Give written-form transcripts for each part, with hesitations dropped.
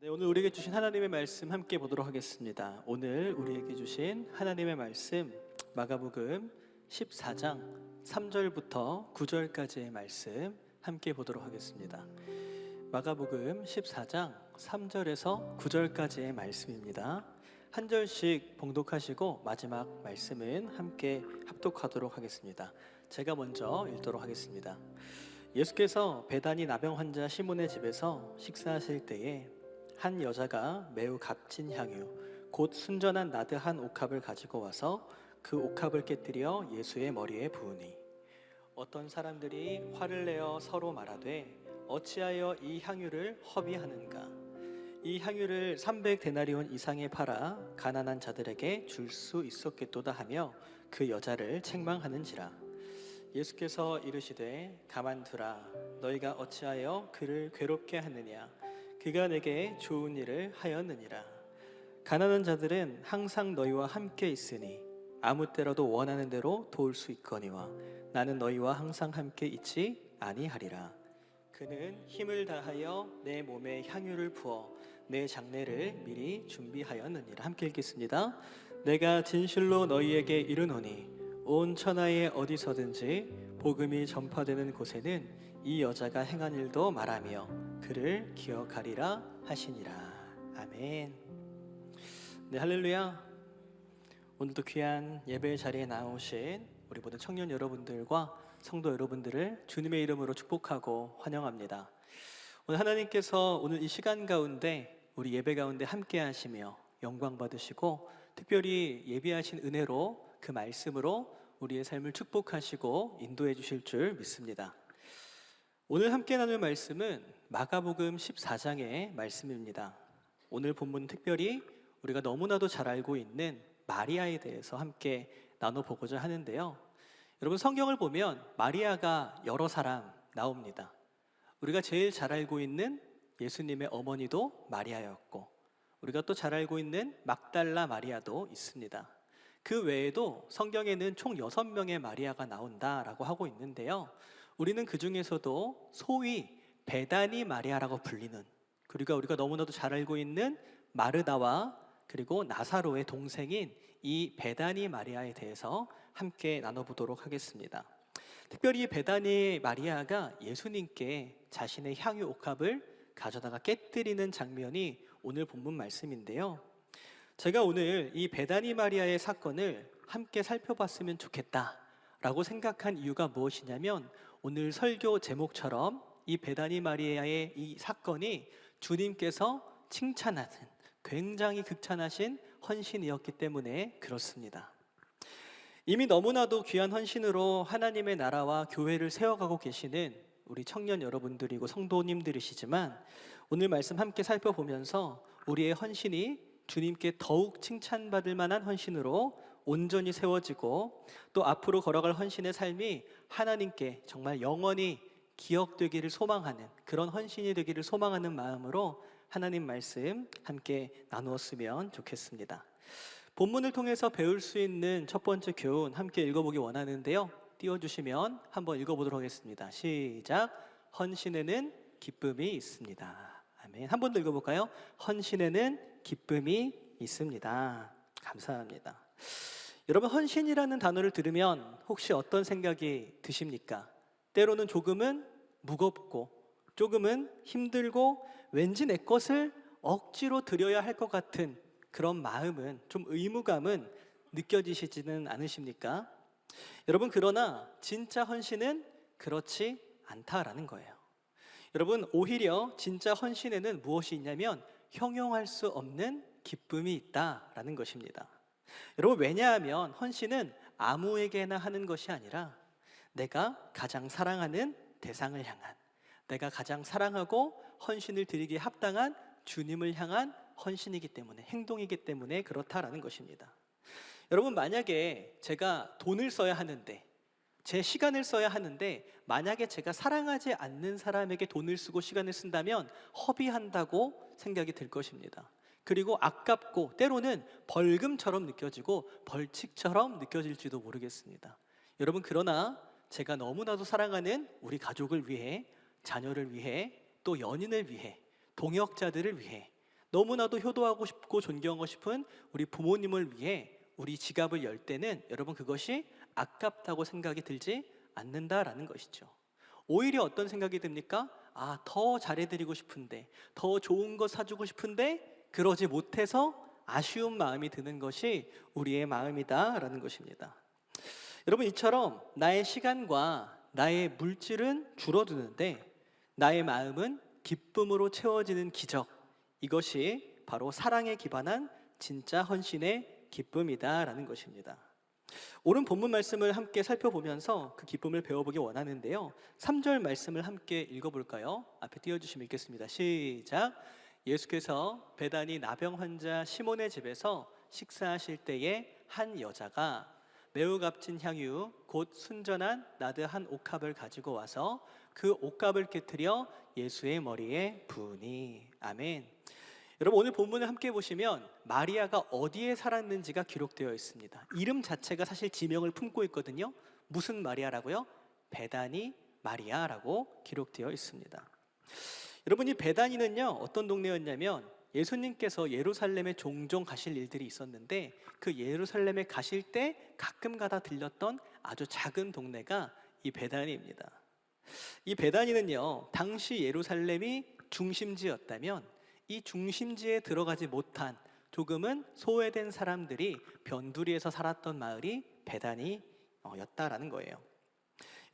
네, 오늘 우리에게 주신 하나님의 말씀 함께 보도록 하겠습니다. 오늘 우리에게 주신 하나님의 말씀 마가복음 14장 3절부터 9절까지의 말씀 함께 보도록 하겠습니다. 마가복음 14장 3절에서 9절까지의 말씀입니다. 한 절씩 봉독하시고 마지막 말씀은 함께 합독하도록 하겠습니다. 제가 먼저 읽도록 하겠습니다. 예수께서 베다니 나병 환자 시몬의 집에서 식사하실 때에 한 여자가 매우 값진 향유 곧 순전한 나드 한 옥합을 가지고 와서 그 옥합을 깨뜨려 예수의 머리에 부으니 어떤 사람들이 화를 내어 서로 말하되 어찌하여 이 향유를 허비하는가. 이 향유를 300데나리온 이상에 팔아 가난한 자들에게 줄 수 있었겠도다 하며 그 여자를 책망하는지라. 예수께서 이르시되 가만두라. 너희가 어찌하여 그를 괴롭게 하느냐. 그가 내게 좋은 일을 하였느니라. 가난한 자들은 항상 너희와 함께 있으니 아무 때라도 원하는 대로 도울 수 있거니와 나는 너희와 항상 함께 있지 아니하리라. 그는 힘을 다하여 내 몸에 향유를 부어 내 장례를 미리 준비하였느니라. 함께 읽겠습니다. 내가 진실로 너희에게 이르노니 온 천하에 어디서든지 복음이 전파되는 곳에는 이 여자가 행한 일도 말하며 그를 기억하리라 하시니라. 아멘. 네, 할렐루야. 오늘도 귀한 예배 자리에 나오신 우리 모든 청년 여러분들과 성도 여러분들을 주님의 이름으로 축복하고 환영합니다. 오늘 하나님께서 오늘 이 시간 가운데 우리 예배 가운데 함께 하시며 영광 받으시고 특별히 예비하신 은혜로 그 말씀으로 우리의 삶을 축복하시고 인도해 주실 줄 믿습니다. 오늘 함께 나눌 말씀은 마가복음 14장의 말씀입니다. 오늘 본문은 특별히 우리가 너무나도 잘 알고 있는 마리아에 대해서 함께 나눠보고자 하는데요. 여러분, 성경을 보면 마리아가 여러 사람 나옵니다. 우리가 제일 잘 알고 있는 예수님의 어머니도 마리아였고 우리가 또 잘 알고 있는 막달라 마리아도 있습니다. 그 외에도 성경에는 총 6명의 마리아가 나온다라고 하고 있는데요. 우리는 그 중에서도 소위 베다니 마리아라고 불리는, 그리고 우리가 너무나도 잘 알고 있는 마르다와 그리고 나사로의 동생인 이 베다니 마리아에 대해서 함께 나눠보도록 하겠습니다. 특별히 베다니 마리아가 예수님께 자신의 향유 옥합을 가져다가 깨뜨리는 장면이 오늘 본문 말씀인데요. 제가 오늘 이 베다니 마리아의 사건을 함께 살펴봤으면 좋겠다라고 생각한 이유가 무엇이냐면, 오늘 설교 제목처럼 이 베다니 마리아의 이 사건이 주님께서 칭찬하는 굉장히 극찬하신 헌신이었기 때문에 그렇습니다. 이미 너무나도 귀한 헌신으로 하나님의 나라와 교회를 세워가고 계시는 우리 청년 여러분들이고 성도님들이시지만, 오늘 말씀 함께 살펴보면서 우리의 헌신이 주님께 더욱 칭찬받을 만한 헌신으로 온전히 세워지고 또 앞으로 걸어갈 헌신의 삶이 하나님께 정말 영원히 기억되기를 소망하는 그런 헌신이 되기를 소망하는 마음으로 하나님 말씀 함께 나누었으면 좋겠습니다. 본문을 통해서 배울 수 있는 첫 번째 교훈 함께 읽어보기 원하는데요. 띄워주시면 한번 읽어보도록 하겠습니다. 시작. 헌신에는 기쁨이 있습니다. 아멘. 한 번 더 읽어볼까요? 헌신에는 기쁨이 있습니다. 감사합니다. 여러분, 헌신이라는 단어를 들으면 혹시 어떤 생각이 드십니까? 때로는 조금은 무겁고 조금은 힘들고 왠지 내 것을 억지로 드려야 할 것 같은 그런 마음은, 좀 의무감은 느껴지시지는 않으십니까? 여러분, 그러나 진짜 헌신은 그렇지 않다라는 거예요. 여러분, 오히려 진짜 헌신에는 무엇이 있냐면 형용할 수 없는 기쁨이 있다라는 것입니다. 여러분, 왜냐하면 헌신은 아무에게나 하는 것이 아니라 내가 가장 사랑하는 대상을 향한, 내가 가장 사랑하고 헌신을 드리기에 합당한 주님을 향한 헌신이기 때문에, 행동이기 때문에 그렇다라는 것입니다. 여러분, 만약에 제가 돈을 써야 하는데, 제 시간을 써야 하는데 만약에 제가 사랑하지 않는 사람에게 돈을 쓰고 시간을 쓴다면 허비한다고 생각이 들 것입니다. 그리고 아깝고 때로는 벌금처럼 느껴지고 벌칙처럼 느껴질지도 모르겠습니다. 여러분, 그러나 제가 너무나도 사랑하는 우리 가족을 위해, 자녀를 위해, 또 연인을 위해, 동역자들을 위해 너무나도 효도하고 싶고 존경하고 싶은 우리 부모님을 위해 우리 지갑을 열 때는 여러분 그것이 아깝다고 생각이 들지 않는다라는 것이죠. 오히려 어떤 생각이 듭니까? 더 잘해드리고 싶은데, 더 좋은 거 사주고 싶은데 그러지 못해서 아쉬운 마음이 드는 것이 우리의 마음이다라는 것입니다. 여러분, 이처럼 나의 시간과 나의 물질은 줄어드는데 나의 마음은 기쁨으로 채워지는 기적, 이것이 바로 사랑에 기반한 진짜 헌신의 기쁨이다라는 것입니다. 오늘 본문 말씀을 함께 살펴보면서 그 기쁨을 배워보기 원하는데요, 3절 말씀을 함께 읽어볼까요? 앞에 띄워주시면 읽겠습니다. 시작. 예수께서 베다니 나병 환자 시몬의 집에서 식사하실 때에 한 여자가 매우 값진 향유 곧 순전한 나드 한 옥합을 가지고 와서 그 옥합을 깨트려 예수의 머리에 부으니. 아멘. 여러분, 오늘 본문을 함께 보시면 마리아가 어디에 살았는지가 기록되어 있습니다. 이름 자체가 사실 지명을 품고 있거든요. 무슨 마리아라고요? 베다니 마리아라고 기록되어 있습니다. 여러분, 이 베다니는요 어떤 동네였냐면 예수님께서 예루살렘에 종종 가실 일들이 있었는데 그 예루살렘에 가실 때 가끔 가다 들렸던 아주 작은 동네가 이 베다니입니다. 이 베다니는요 당시 예루살렘이 중심지였다면 이 중심지에 들어가지 못한 조금은 소외된 사람들이 변두리에서 살았던 마을이 베다니였다라는 거예요.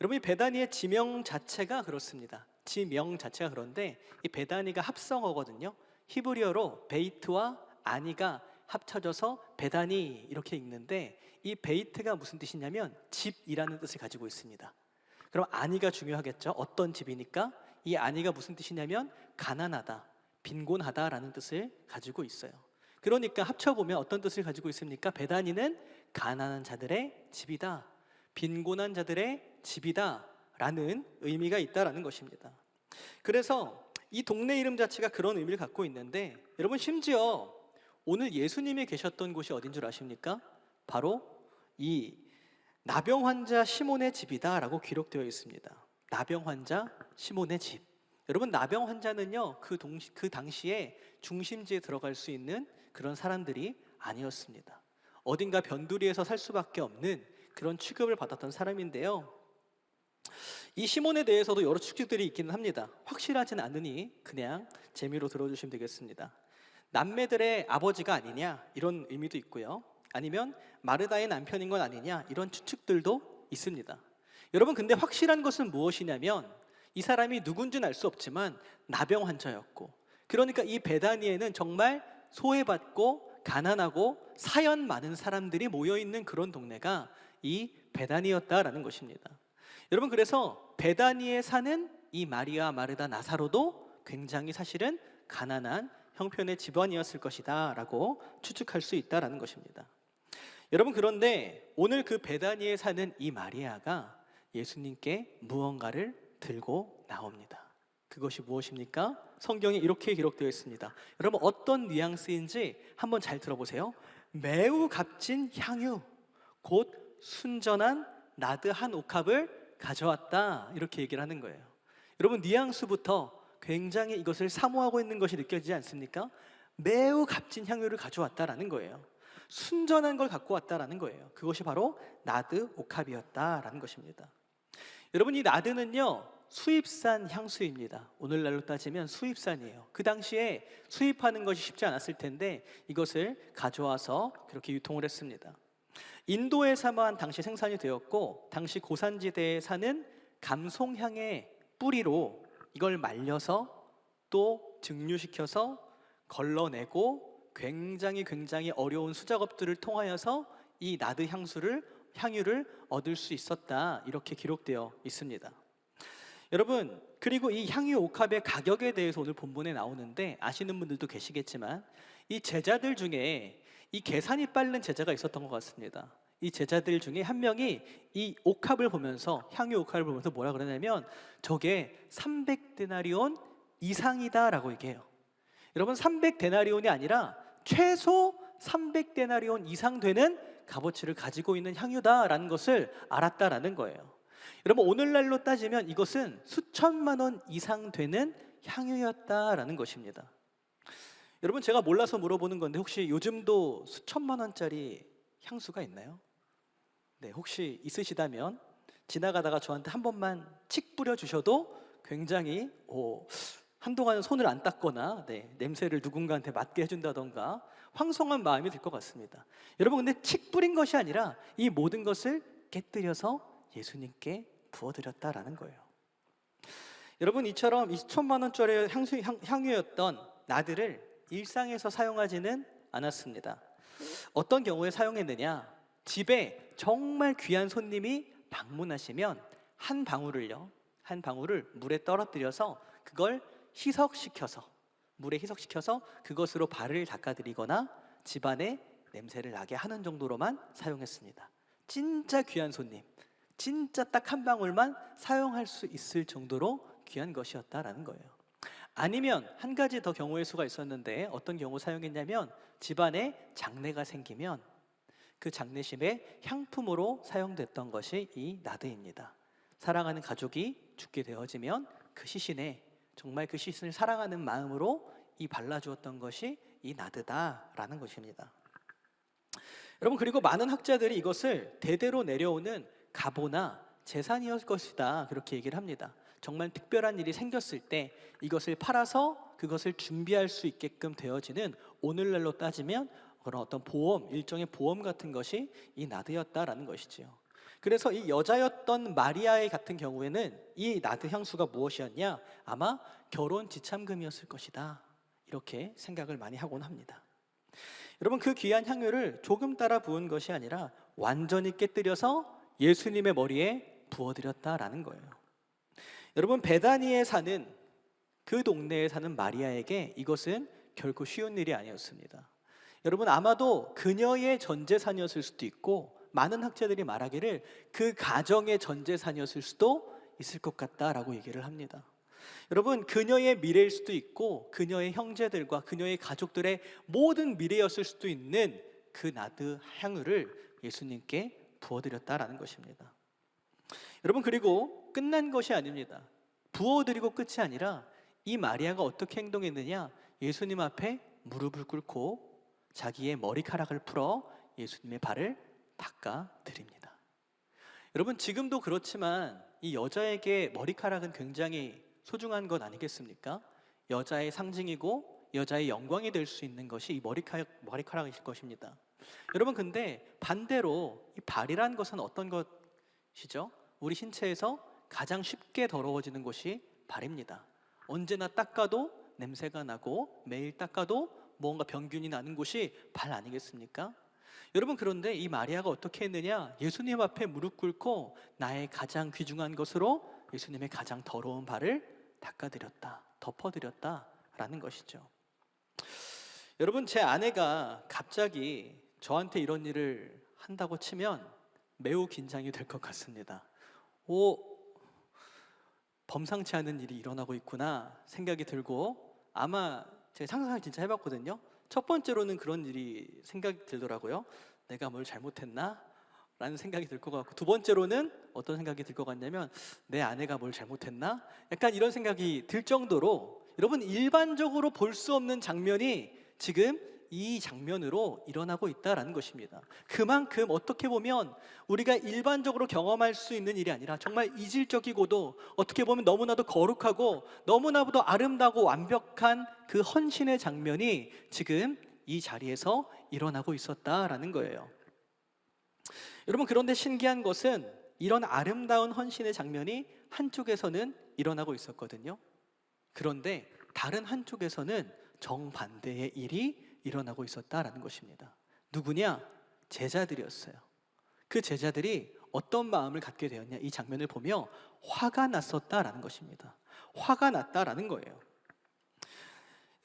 여러분, 이 베다니의 지명 자체가 그렇습니다. 지명 자체가 그런데 이 베다니가 합성어거든요. 히브리어로 베이트와 아니가 합쳐져서 베다니 이렇게 읽는데 이 베이트가 무슨 뜻이냐면 집이라는 뜻을 가지고 있습니다. 그럼 아니가 중요하겠죠. 어떤 집이니까 이 아니가 무슨 뜻이냐면 가난하다, 빈곤하다라는 뜻을 가지고 있어요. 그러니까 합쳐보면 어떤 뜻을 가지고 있습니까? 베다니는 가난한 자들의 집이다, 빈곤한 자들의 집이다 라는 의미가 있다라는 것입니다. 그래서 이 동네 이름 자체가 그런 의미를 갖고 있는데 여러분, 심지어 오늘 예수님이 계셨던 곳이 어딘 줄 아십니까? 바로 이 나병 환자 시몬의 집이다 라고 기록되어 있습니다. 나병 환자 시몬의 집. 여러분, 나병 환자는요 그 당시에 중심지에 들어갈 수 있는 그런 사람들이 아니었습니다. 어딘가 변두리에서 살 수밖에 없는 그런 취급을 받았던 사람인데요, 이 시몬에 대해서도 여러 추측들이 있기는 합니다. 확실하지는 않으니 그냥 재미로 들어주시면 되겠습니다. 남매들의 아버지가 아니냐 이런 의미도 있고요, 아니면 마르다의 남편인 건 아니냐 이런 추측들도 있습니다. 여러분, 근데 확실한 것은 무엇이냐면 이 사람이 누군지는 알 수 없지만 나병 환자였고, 그러니까 이 베다니에는 정말 소외받고 가난하고 사연 많은 사람들이 모여있는 그런 동네가 이 베다니였다라는 것입니다. 여러분, 그래서 베다니에 사는 이 마리아, 마르다, 나사로도 굉장히 사실은 가난한 형편의 집안이었을 것이다 라고 추측할 수 있다라는 것입니다. 여러분, 그런데 오늘 그 베다니에 사는 이 마리아가 예수님께 무언가를 들고 나옵니다. 그것이 무엇입니까? 성경에 이렇게 기록되어 있습니다. 여러분, 어떤 뉘앙스인지 한번 잘 들어보세요. 매우 값진 향유 곧 순전한 나드 한 옥합을 가져왔다, 이렇게 얘기를 하는 거예요. 여러분, 뉘앙스부터 굉장히 이것을 사모하고 있는 것이 느껴지지 않습니까? 매우 값진 향유를 가져왔다라는 거예요. 순전한 걸 갖고 왔다라는 거예요. 그것이 바로 나드 옥합이었다라는 것입니다. 여러분, 이 나드는요 수입산 향수입니다. 오늘날로 따지면 수입산이에요. 그 당시에 수입하는 것이 쉽지 않았을 텐데 이것을 가져와서 그렇게 유통을 했습니다. 인도에서만 당시 생산이 되었고, 당시 고산지대에 사는 감송향의 뿌리로 이걸 말려서 또 증류시켜서 걸러내고 굉장히 어려운 수작업들을 통하여서 이 나드 향유를 얻을 수 있었다, 이렇게 기록되어 있습니다. 여러분, 그리고 이 향유 옥합의 가격에 대해서 오늘 본문에 나오는데 아시는 분들도 계시겠지만 이 제자들 중에 이 계산이 빠른 제자가 있었던 것 같습니다. 이 제자들 중에 한 명이 이 옥합을 보면서, 향유 옥합을 보면서 뭐라 그러냐면 저게 300데나리온 이상이다 라고 얘기해요. 여러분, 300데나리온이 아니라 최소 300데나리온 이상 되는 값어치를 가지고 있는 향유다라는 것을 알았다라는 거예요. 여러분, 오늘날로 따지면 이것은 수천만 원 이상 되는 향유였다라는 것입니다. 여러분, 제가 몰라서 물어보는 건데 혹시 요즘도 수천만 원짜리 향수가 있나요? 네, 혹시 있으시다면 지나가다가 저한테 한 번만 칙 뿌려주셔도 굉장히 한동안은 손을 안 닦거나 냄새를 누군가한테 맡게 해준다던가 황송한 마음이 들 것 같습니다. 여러분, 근데 칙 뿌린 것이 아니라 이 모든 것을 깨뜨려서 예수님께 부어드렸다라는 거예요. 여러분, 이처럼 2천만 원짜리 향유였던 나드를 일상에서 사용하지는 않았습니다. 어떤 경우에 사용했느냐? 집에 정말 귀한 손님이 방문하시면 한 방울을 물에 떨어뜨려서 그걸 물에 희석시켜서 그것으로 발을 닦아드리거나 집안에 냄새를 나게 하는 정도로만 사용했습니다. 진짜 귀한 손님, 진짜 딱 한 방울만 사용할 수 있을 정도로 귀한 것이었다라는 거예요. 아니면 한 가지 더 경우의 수가 있었는데 어떤 경우 사용했냐면 집안에 장례가 생기면 그 장례식의 향품으로 사용됐던 것이 이 나드입니다. 사랑하는 가족이 죽게 되어지면 그 시신에 정말 그 시신을 사랑하는 마음으로 이 발라주었던 것이 이 나드다라는 것입니다. 여러분, 그리고 많은 학자들이 이것을 대대로 내려오는 가보나 재산이었을 것이다 그렇게 얘기를 합니다. 정말 특별한 일이 생겼을 때 이것을 팔아서 그것을 준비할 수 있게끔 되어지는 오늘날로 따지면 그런 어떤 일종의 보험 같은 것이 이 나드였다라는 것이지요. 그래서 이 여자였던 마리아의 같은 경우에는 이 나드 향수가 무엇이었냐? 아마 결혼 지참금이었을 것이다 이렇게 생각을 많이 하곤 합니다. 여러분, 그 귀한 향유를 조금 따라 부은 것이 아니라 완전히 깨뜨려서 예수님의 머리에 부어드렸다라는 거예요. 여러분, 베다니에 사는 그 동네에 사는 마리아에게 이것은 결코 쉬운 일이 아니었습니다. 여러분, 아마도 그녀의 전 재산이었을 수도 있고 많은 학자들이 말하기를 그 가정의 전 재산이었을 수도 있을 것 같다라고 얘기를 합니다. 여러분, 그녀의 미래일 수도 있고 그녀의 형제들과 그녀의 가족들의 모든 미래였을 수도 있는 그 나드 향유를 예수님께 부어드렸다라는 것입니다. 여러분, 그리고 끝난 것이 아닙니다. 부어드리고 끝이 아니라 이 마리아가 어떻게 행동했느냐? 예수님 앞에 무릎을 꿇고 자기의 머리카락을 풀어 예수님의 발을 닦아드립니다. 여러분, 지금도 그렇지만 이 여자에게 머리카락은 굉장히 소중한 것 아니겠습니까? 여자의 상징이고 여자의 영광이 될 수 있는 것이 이 머리카락이실 것입니다. 여러분, 근데 반대로 이 발이라는 것은 어떤 것이죠? 우리 신체에서 가장 쉽게 더러워지는 곳이 발입니다. 언제나 닦아도 냄새가 나고 매일 닦아도 뭔가 병균이 나는 곳이 발 아니겠습니까? 여러분, 그런데 이 마리아가 어떻게 했느냐? 예수님 앞에 무릎 꿇고 나의 가장 귀중한 것으로 예수님의 가장 더러운 발을 닦아드렸다, 덮어드렸다라는 것이죠. 여러분, 제 아내가 갑자기 저한테 이런 일을 한다고 치면 매우 긴장이 될 것 같습니다. 범상치 않은 일이 일어나고 있구나 생각이 들고, 아마 제가 상상을 진짜 해봤거든요. 첫 번째로는 그런 일이 생각이 들더라고요. 내가 뭘 잘못했나? 라는 생각이 들 것 같고, 두 번째로는 어떤 생각이 들 것 같냐면 내 아내가 뭘 잘못했나? 약간 이런 생각이 들 정도로, 여러분, 일반적으로 볼 수 없는 장면이 지금 이 장면으로 일어나고 있다라는 것입니다. 그만큼 어떻게 보면 우리가 일반적으로 경험할 수 있는 일이 아니라 정말 이질적이고도 어떻게 보면 너무나도 거룩하고 너무나도 아름다고 완벽한 그 헌신의 장면이 지금 이 자리에서 일어나고 있었다라는 거예요. 여러분, 그런데 신기한 것은 이런 아름다운 헌신의 장면이 한쪽에서는 일어나고 있었거든요. 그런데 다른 한쪽에서는 정반대의 일이 일어나고 있었다라는 것입니다. 누구냐? 제자들이었어요. 그 제자들이 어떤 마음을 갖게 되었냐? 이 장면을 보며 화가 났었다라는 것입니다. 화가 났다라는 거예요.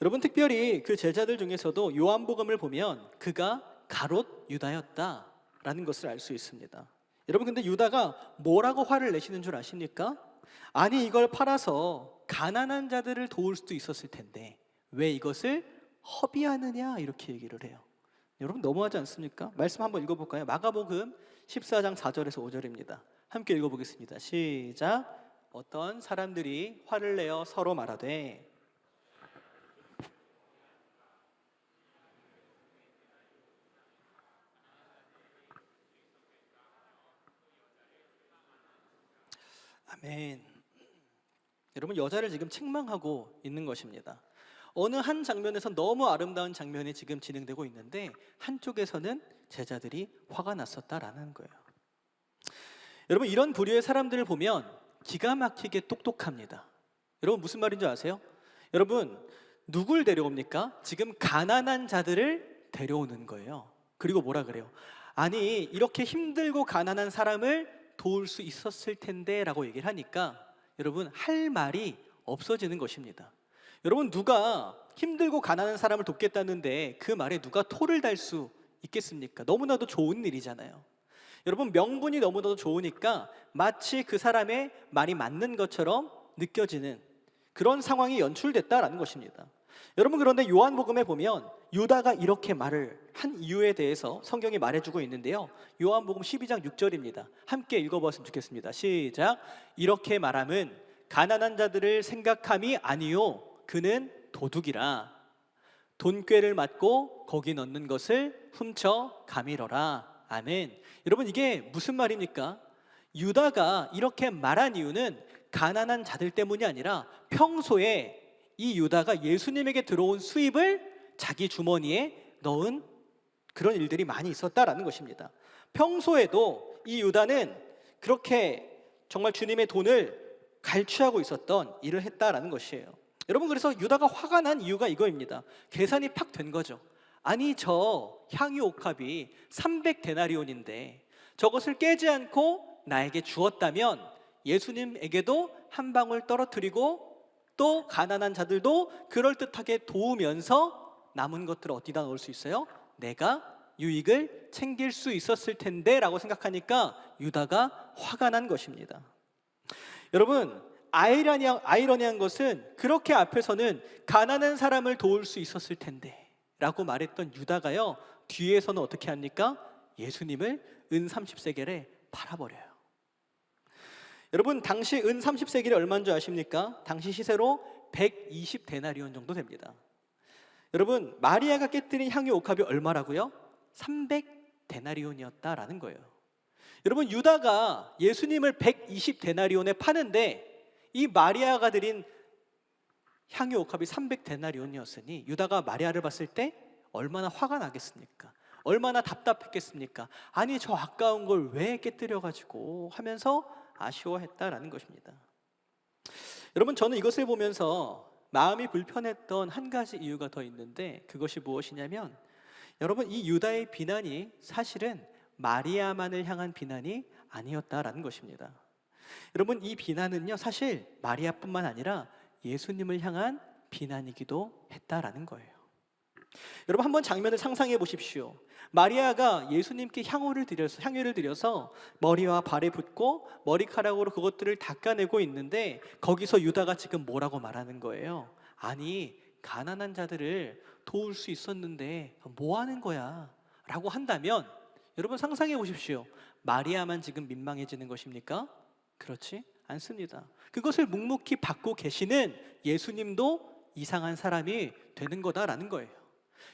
여러분, 특별히 그 제자들 중에서도 요한복음을 보면 그가 가롯 유다였다라는 것을 알 수 있습니다. 여러분, 근데 유다가 뭐라고 화를 내시는 줄 아십니까? 아니, 이걸 팔아서 가난한 자들을 도울 수도 있었을 텐데 왜 이것을 허비하느냐, 이렇게 얘기를 해요. 여러분, 너무하지 않습니까? 말씀 한번 읽어볼까요? 마가복음 14장 4절에서 5절입니다. 함께 읽어보겠습니다. 시작. 어떤 사람들이 화를 내어 서로 말하되 아멘. 여러분, 여자를 지금 책망하고 있는 것입니다. 어느 한 장면에서 너무 아름다운 장면이 지금 진행되고 있는데 한쪽에서는 제자들이 화가 났었다라는 거예요. 여러분, 이런 부류의 사람들을 보면 기가 막히게 똑똑합니다. 여러분, 무슨 말인 줄 아세요? 여러분, 누굴 데려옵니까? 지금 가난한 자들을 데려오는 거예요. 그리고 뭐라 그래요? 아니, 이렇게 힘들고 가난한 사람을 도울 수 있었을 텐데 라고 얘기를 하니까 여러분, 할 말이 없어지는 것입니다. 여러분, 누가 힘들고 가난한 사람을 돕겠다는데 그 말에 누가 토를 달 수 있겠습니까? 너무나도 좋은 일이잖아요. 여러분, 명분이 너무나도 좋으니까 마치 그 사람의 말이 맞는 것처럼 느껴지는 그런 상황이 연출됐다라는 것입니다. 여러분, 그런데 요한복음에 보면 유다가 이렇게 말을 한 이유에 대해서 성경이 말해주고 있는데요. 요한복음 12장 6절입니다. 함께 읽어보았으면 좋겠습니다. 시작. 이렇게 말함은 가난한 자들을 생각함이 아니요 그는 도둑이라. 돈꾀를 맞고 거기 넣는 것을 훔쳐 가밀어라. 아멘. 여러분, 이게 무슨 말입니까? 유다가 이렇게 말한 이유는 가난한 자들 때문이 아니라 평소에 이 유다가 예수님에게 들어온 수입을 자기 주머니에 넣은 그런 일들이 많이 있었다라는 것입니다. 평소에도 이 유다는 그렇게 정말 주님의 돈을 갈취하고 있었던 일을 했다라는 것이에요. 여러분, 그래서 유다가 화가 난 이유가 이거입니다. 계산이 팍 된 거죠. 아니, 저 향유 옥합이 300데나리온인데 저것을 깨지 않고 나에게 주었다면 예수님에게도 한 방울 떨어뜨리고 또 가난한 자들도 그럴듯하게 도우면서 남은 것들을 어디다 넣을 수 있어요? 내가 유익을 챙길 수 있었을 텐데 라고 생각하니까 유다가 화가 난 것입니다. 여러분, 아이러니한 것은 그렇게 앞에서는 가난한 사람을 도울 수 있었을 텐데 라고 말했던 유다가요, 뒤에서는 어떻게 합니까? 예수님을 은 30세겔에 팔아버려요. 여러분, 당시 은 30세겔이 얼마인 줄 아십니까? 당시 시세로 120데나리온 정도 됩니다. 여러분, 마리아가 깨뜨린 향유 옥합이 얼마라고요? 300데나리온이었다라는 거예요. 여러분, 유다가 예수님을 120데나리온에 파는데 이 마리아가 드린 향유 옥합이 300데나리온이었으니 유다가 마리아를 봤을 때 얼마나 화가 나겠습니까? 얼마나 답답했겠습니까? 아니, 저 아까운 걸 왜 깨뜨려가지고 하면서 아쉬워했다라는 것입니다. 여러분, 저는 이것을 보면서 마음이 불편했던 한 가지 이유가 더 있는데 그것이 무엇이냐면 여러분, 이 유다의 비난이 사실은 마리아만을 향한 비난이 아니었다라는 것입니다. 여러분, 이 비난은요, 사실 마리아뿐만 아니라 예수님을 향한 비난이기도 했다라는 거예요. 여러분, 한번 장면을 상상해 보십시오. 마리아가 예수님께 향유를 드려서 머리와 발에 붓고 머리카락으로 그것들을 닦아내고 있는데 거기서 유다가 지금 뭐라고 말하는 거예요? 아니, 가난한 자들을 도울 수 있었는데 뭐 하는 거야? 라고 한다면 여러분, 상상해 보십시오. 마리아만 지금 민망해지는 것입니까? 그렇지 않습니다. 그것을 묵묵히 받고 계시는 예수님도 이상한 사람이 되는 거다라는 거예요.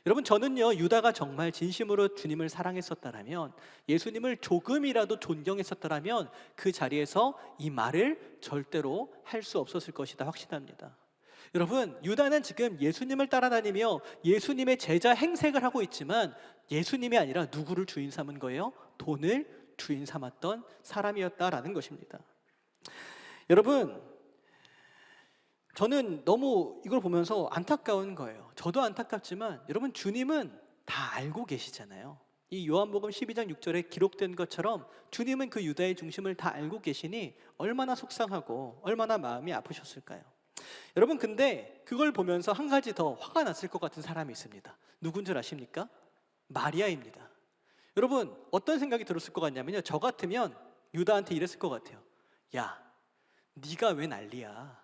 여러분, 저는요, 유다가 정말 진심으로 주님을 사랑했었다라면, 예수님을 조금이라도 존경했었다라면 그 자리에서 이 말을 절대로 할 수 없었을 것이다 확신합니다. 여러분, 유다는 지금 예수님을 따라다니며 예수님의 제자 행색을 하고 있지만 예수님이 아니라 누구를 주인 삼은 거예요? 돈을 주인 삼았던 사람이었다라는 것입니다. 여러분, 저는 너무 이걸 보면서 안타까운 거예요. 저도 안타깝지만 여러분, 주님은 다 알고 계시잖아요. 이 요한복음 12장 6절에 기록된 것처럼 주님은 그 유다의 중심을 다 알고 계시니 얼마나 속상하고 얼마나 마음이 아프셨을까요? 여러분, 근데 그걸 보면서 한 가지 더 화가 났을 것 같은 사람이 있습니다. 누군 줄 아십니까? 마리아입니다. 여러분, 어떤 생각이 들었을 것 같냐면요, 저 같으면 유다한테 이랬을 것 같아요. 야, 네가 왜 난리야?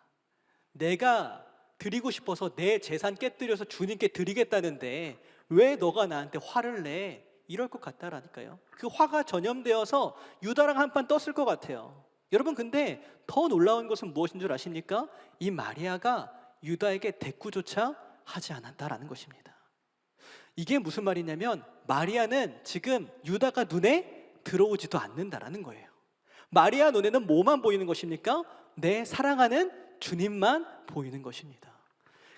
내가 드리고 싶어서 내 재산 깨뜨려서 주님께 드리겠다는데 왜 너가 나한테 화를 내? 이럴 것 같다라니까요. 그 화가 전염되어서 유다랑 한판 떴을 것 같아요. 여러분, 근데 더 놀라운 것은 무엇인 줄 아십니까? 이 마리아가 유다에게 대꾸조차 하지 않았다라는 것입니다. 이게 무슨 말이냐면 마리아는 지금 유다가 눈에 들어오지도 않는다라는 거예요. 마리아 눈에는 뭐만 보이는 것입니까? 내 사랑하는 주님만 보이는 것입니다.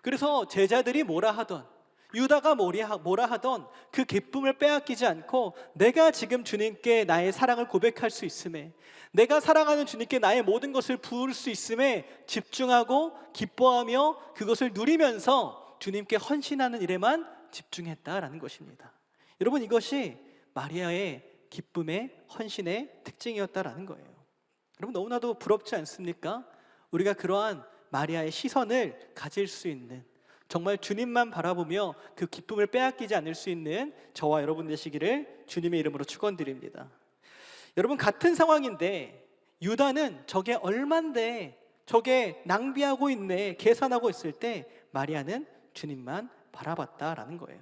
그래서 제자들이 뭐라 하던, 유다가 뭐라 하던 그 기쁨을 빼앗기지 않고 내가 지금 주님께 나의 사랑을 고백할 수 있음에, 내가 사랑하는 주님께 나의 모든 것을 부을 수 있음에 집중하고 기뻐하며 그것을 누리면서 주님께 헌신하는 일에만 집중했다라는 것입니다. 여러분, 이것이 마리아의 기쁨의 헌신의 특징이었다라는 거예요. 여러분, 너무나도 부럽지 않습니까? 우리가 그러한 마리아의 시선을 가질 수 있는, 정말 주님만 바라보며 그 기쁨을 빼앗기지 않을 수 있는 저와 여러분 되시기를 주님의 이름으로 축원드립니다. 여러분, 같은 상황인데 유다는 저게 얼만데, 저게 낭비하고 있네, 계산하고 있을 때 마리아는 주님만 바라봤다라는 거예요.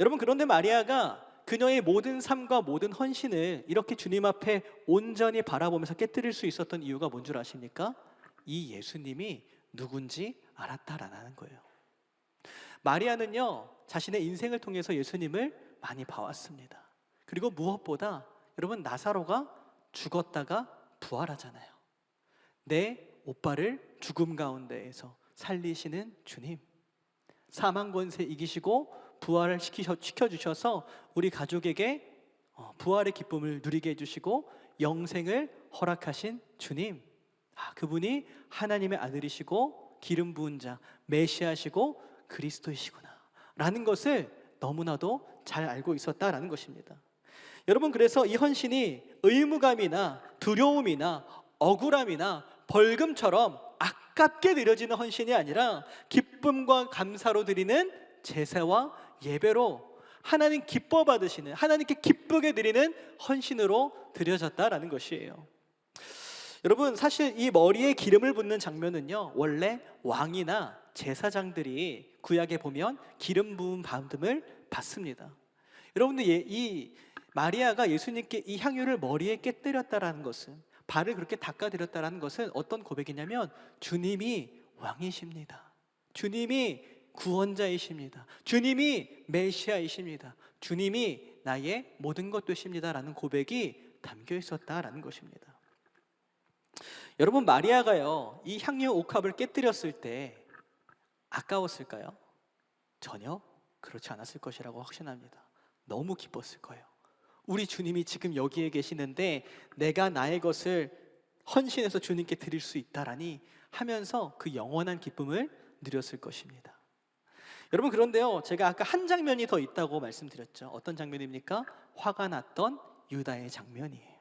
여러분, 그런데 마리아가 그녀의 모든 삶과 모든 헌신을 이렇게 주님 앞에 온전히 바라보면서 깨뜨릴 수 있었던 이유가 뭔 줄 아십니까? 이 예수님이 누군지 알았다라는 거예요. 마리아는요, 자신의 인생을 통해서 예수님을 많이 봐왔습니다. 그리고 무엇보다 여러분, 나사로가 죽었다가 부활하잖아요. 내 오빠를 죽음 가운데에서 살리시는 주님, 사망 권세 이기시고 부활을 시켜주셔서 우리 가족에게 부활의 기쁨을 누리게 해주시고 영생을 허락하신 주님, 그분이 하나님의 아들이시고 기름 부은 자, 메시아시고 그리스도이시구나 라는 것을 너무나도 잘 알고 있었다라는 것입니다. 여러분, 그래서 이 헌신이 의무감이나 두려움이나 억울함이나 벌금처럼 아깝게 느려지는 헌신이 아니라 기쁨과 감사로 드리는 제사와 예배로 하나님 기뻐 받으시는, 하나님께 기쁘게 드리는 헌신으로 드려졌다라는 것이에요. 여러분, 사실 이 머리에 기름을 붓는 장면은요, 원래 왕이나 제사장들이 구약에 보면 기름 부은 받음을 받습니다. 여러분들, 이 마리아가 예수님께 이 향유를 머리에 깨뜨렸다라는 것은, 발을 그렇게 닦아드렸다라는 것은 어떤 고백이냐면 주님이 왕이십니다. 주님이 구원자이십니다. 주님이 메시아이십니다. 주님이 나의 모든 것 되십니다라는 고백이 담겨 있었다라는 것입니다. 여러분, 마리아가요, 이 향유 옥합을 깨뜨렸을 때 아까웠을까요? 전혀 그렇지 않았을 것이라고 확신합니다. 너무 기뻤을 거예요. 우리 주님이 지금 여기에 계시는데 내가 나의 것을 헌신해서 주님께 드릴 수 있다라니 하면서 그 영원한 기쁨을 누렸을 것입니다. 여러분, 그런데요, 제가 아까 한 장면이 더 있다고 말씀드렸죠. 어떤 장면입니까? 화가 났던 유다의 장면이에요.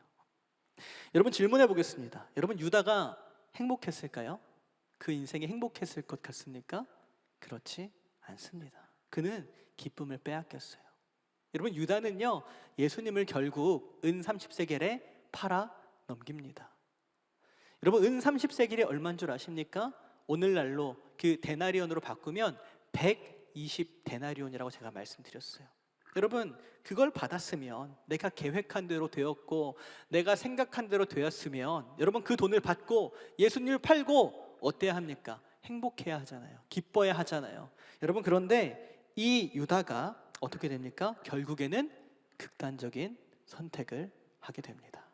여러분, 질문해 보겠습니다. 여러분, 유다가 행복했을까요? 그 인생이 행복했을 것 같습니까? 그렇지 않습니다. 그는 기쁨을 빼앗겼어요. 여러분, 유다는요, 예수님을 결국 은 30세겔에 팔아 넘깁니다. 여러분, 은 30세겔이 얼마인 줄 아십니까? 오늘날로 그 데나리온으로 바꾸면 120 데나리온이라고 제가 말씀드렸어요. 여러분, 그걸 받았으면, 내가 계획한 대로 되었고 내가 생각한 대로 되었으면, 여러분, 그 돈을 받고 예수님을 팔고 어때야 합니까? 행복해야 하잖아요. 기뻐야 하잖아요. 여러분, 그런데 이 유다가 어떻게 됩니까? 결국에는 극단적인 선택을 하게 됩니다.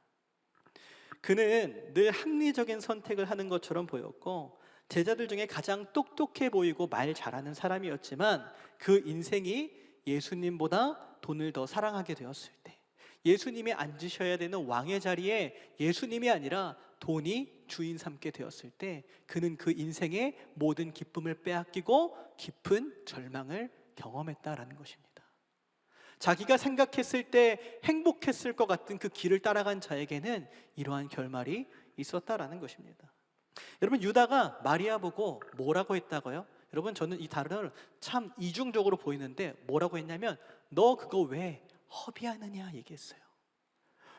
그는 늘 합리적인 선택을 하는 것처럼 보였고 제자들 중에 가장 똑똑해 보이고 말 잘하는 사람이었지만 그 인생이 예수님보다 돈을 더 사랑하게 되었을 때, 예수님이 앉으셔야 되는 왕의 자리에 예수님이 아니라 돈이 주인 삼게 되었을 때 그는 그 인생의 모든 기쁨을 빼앗기고 깊은 절망을 경험했다라는 것입니다. 자기가 생각했을 때 행복했을 것 같은 그 길을 따라간 자에게는 이러한 결말이 있었다라는 것입니다. 여러분, 유다가 마리아 보고 뭐라고 했다고요? 여러분, 저는 이 단어를 참 이중적으로 보이는데 뭐라고 했냐면 너 그거 왜 허비하느냐 얘기했어요.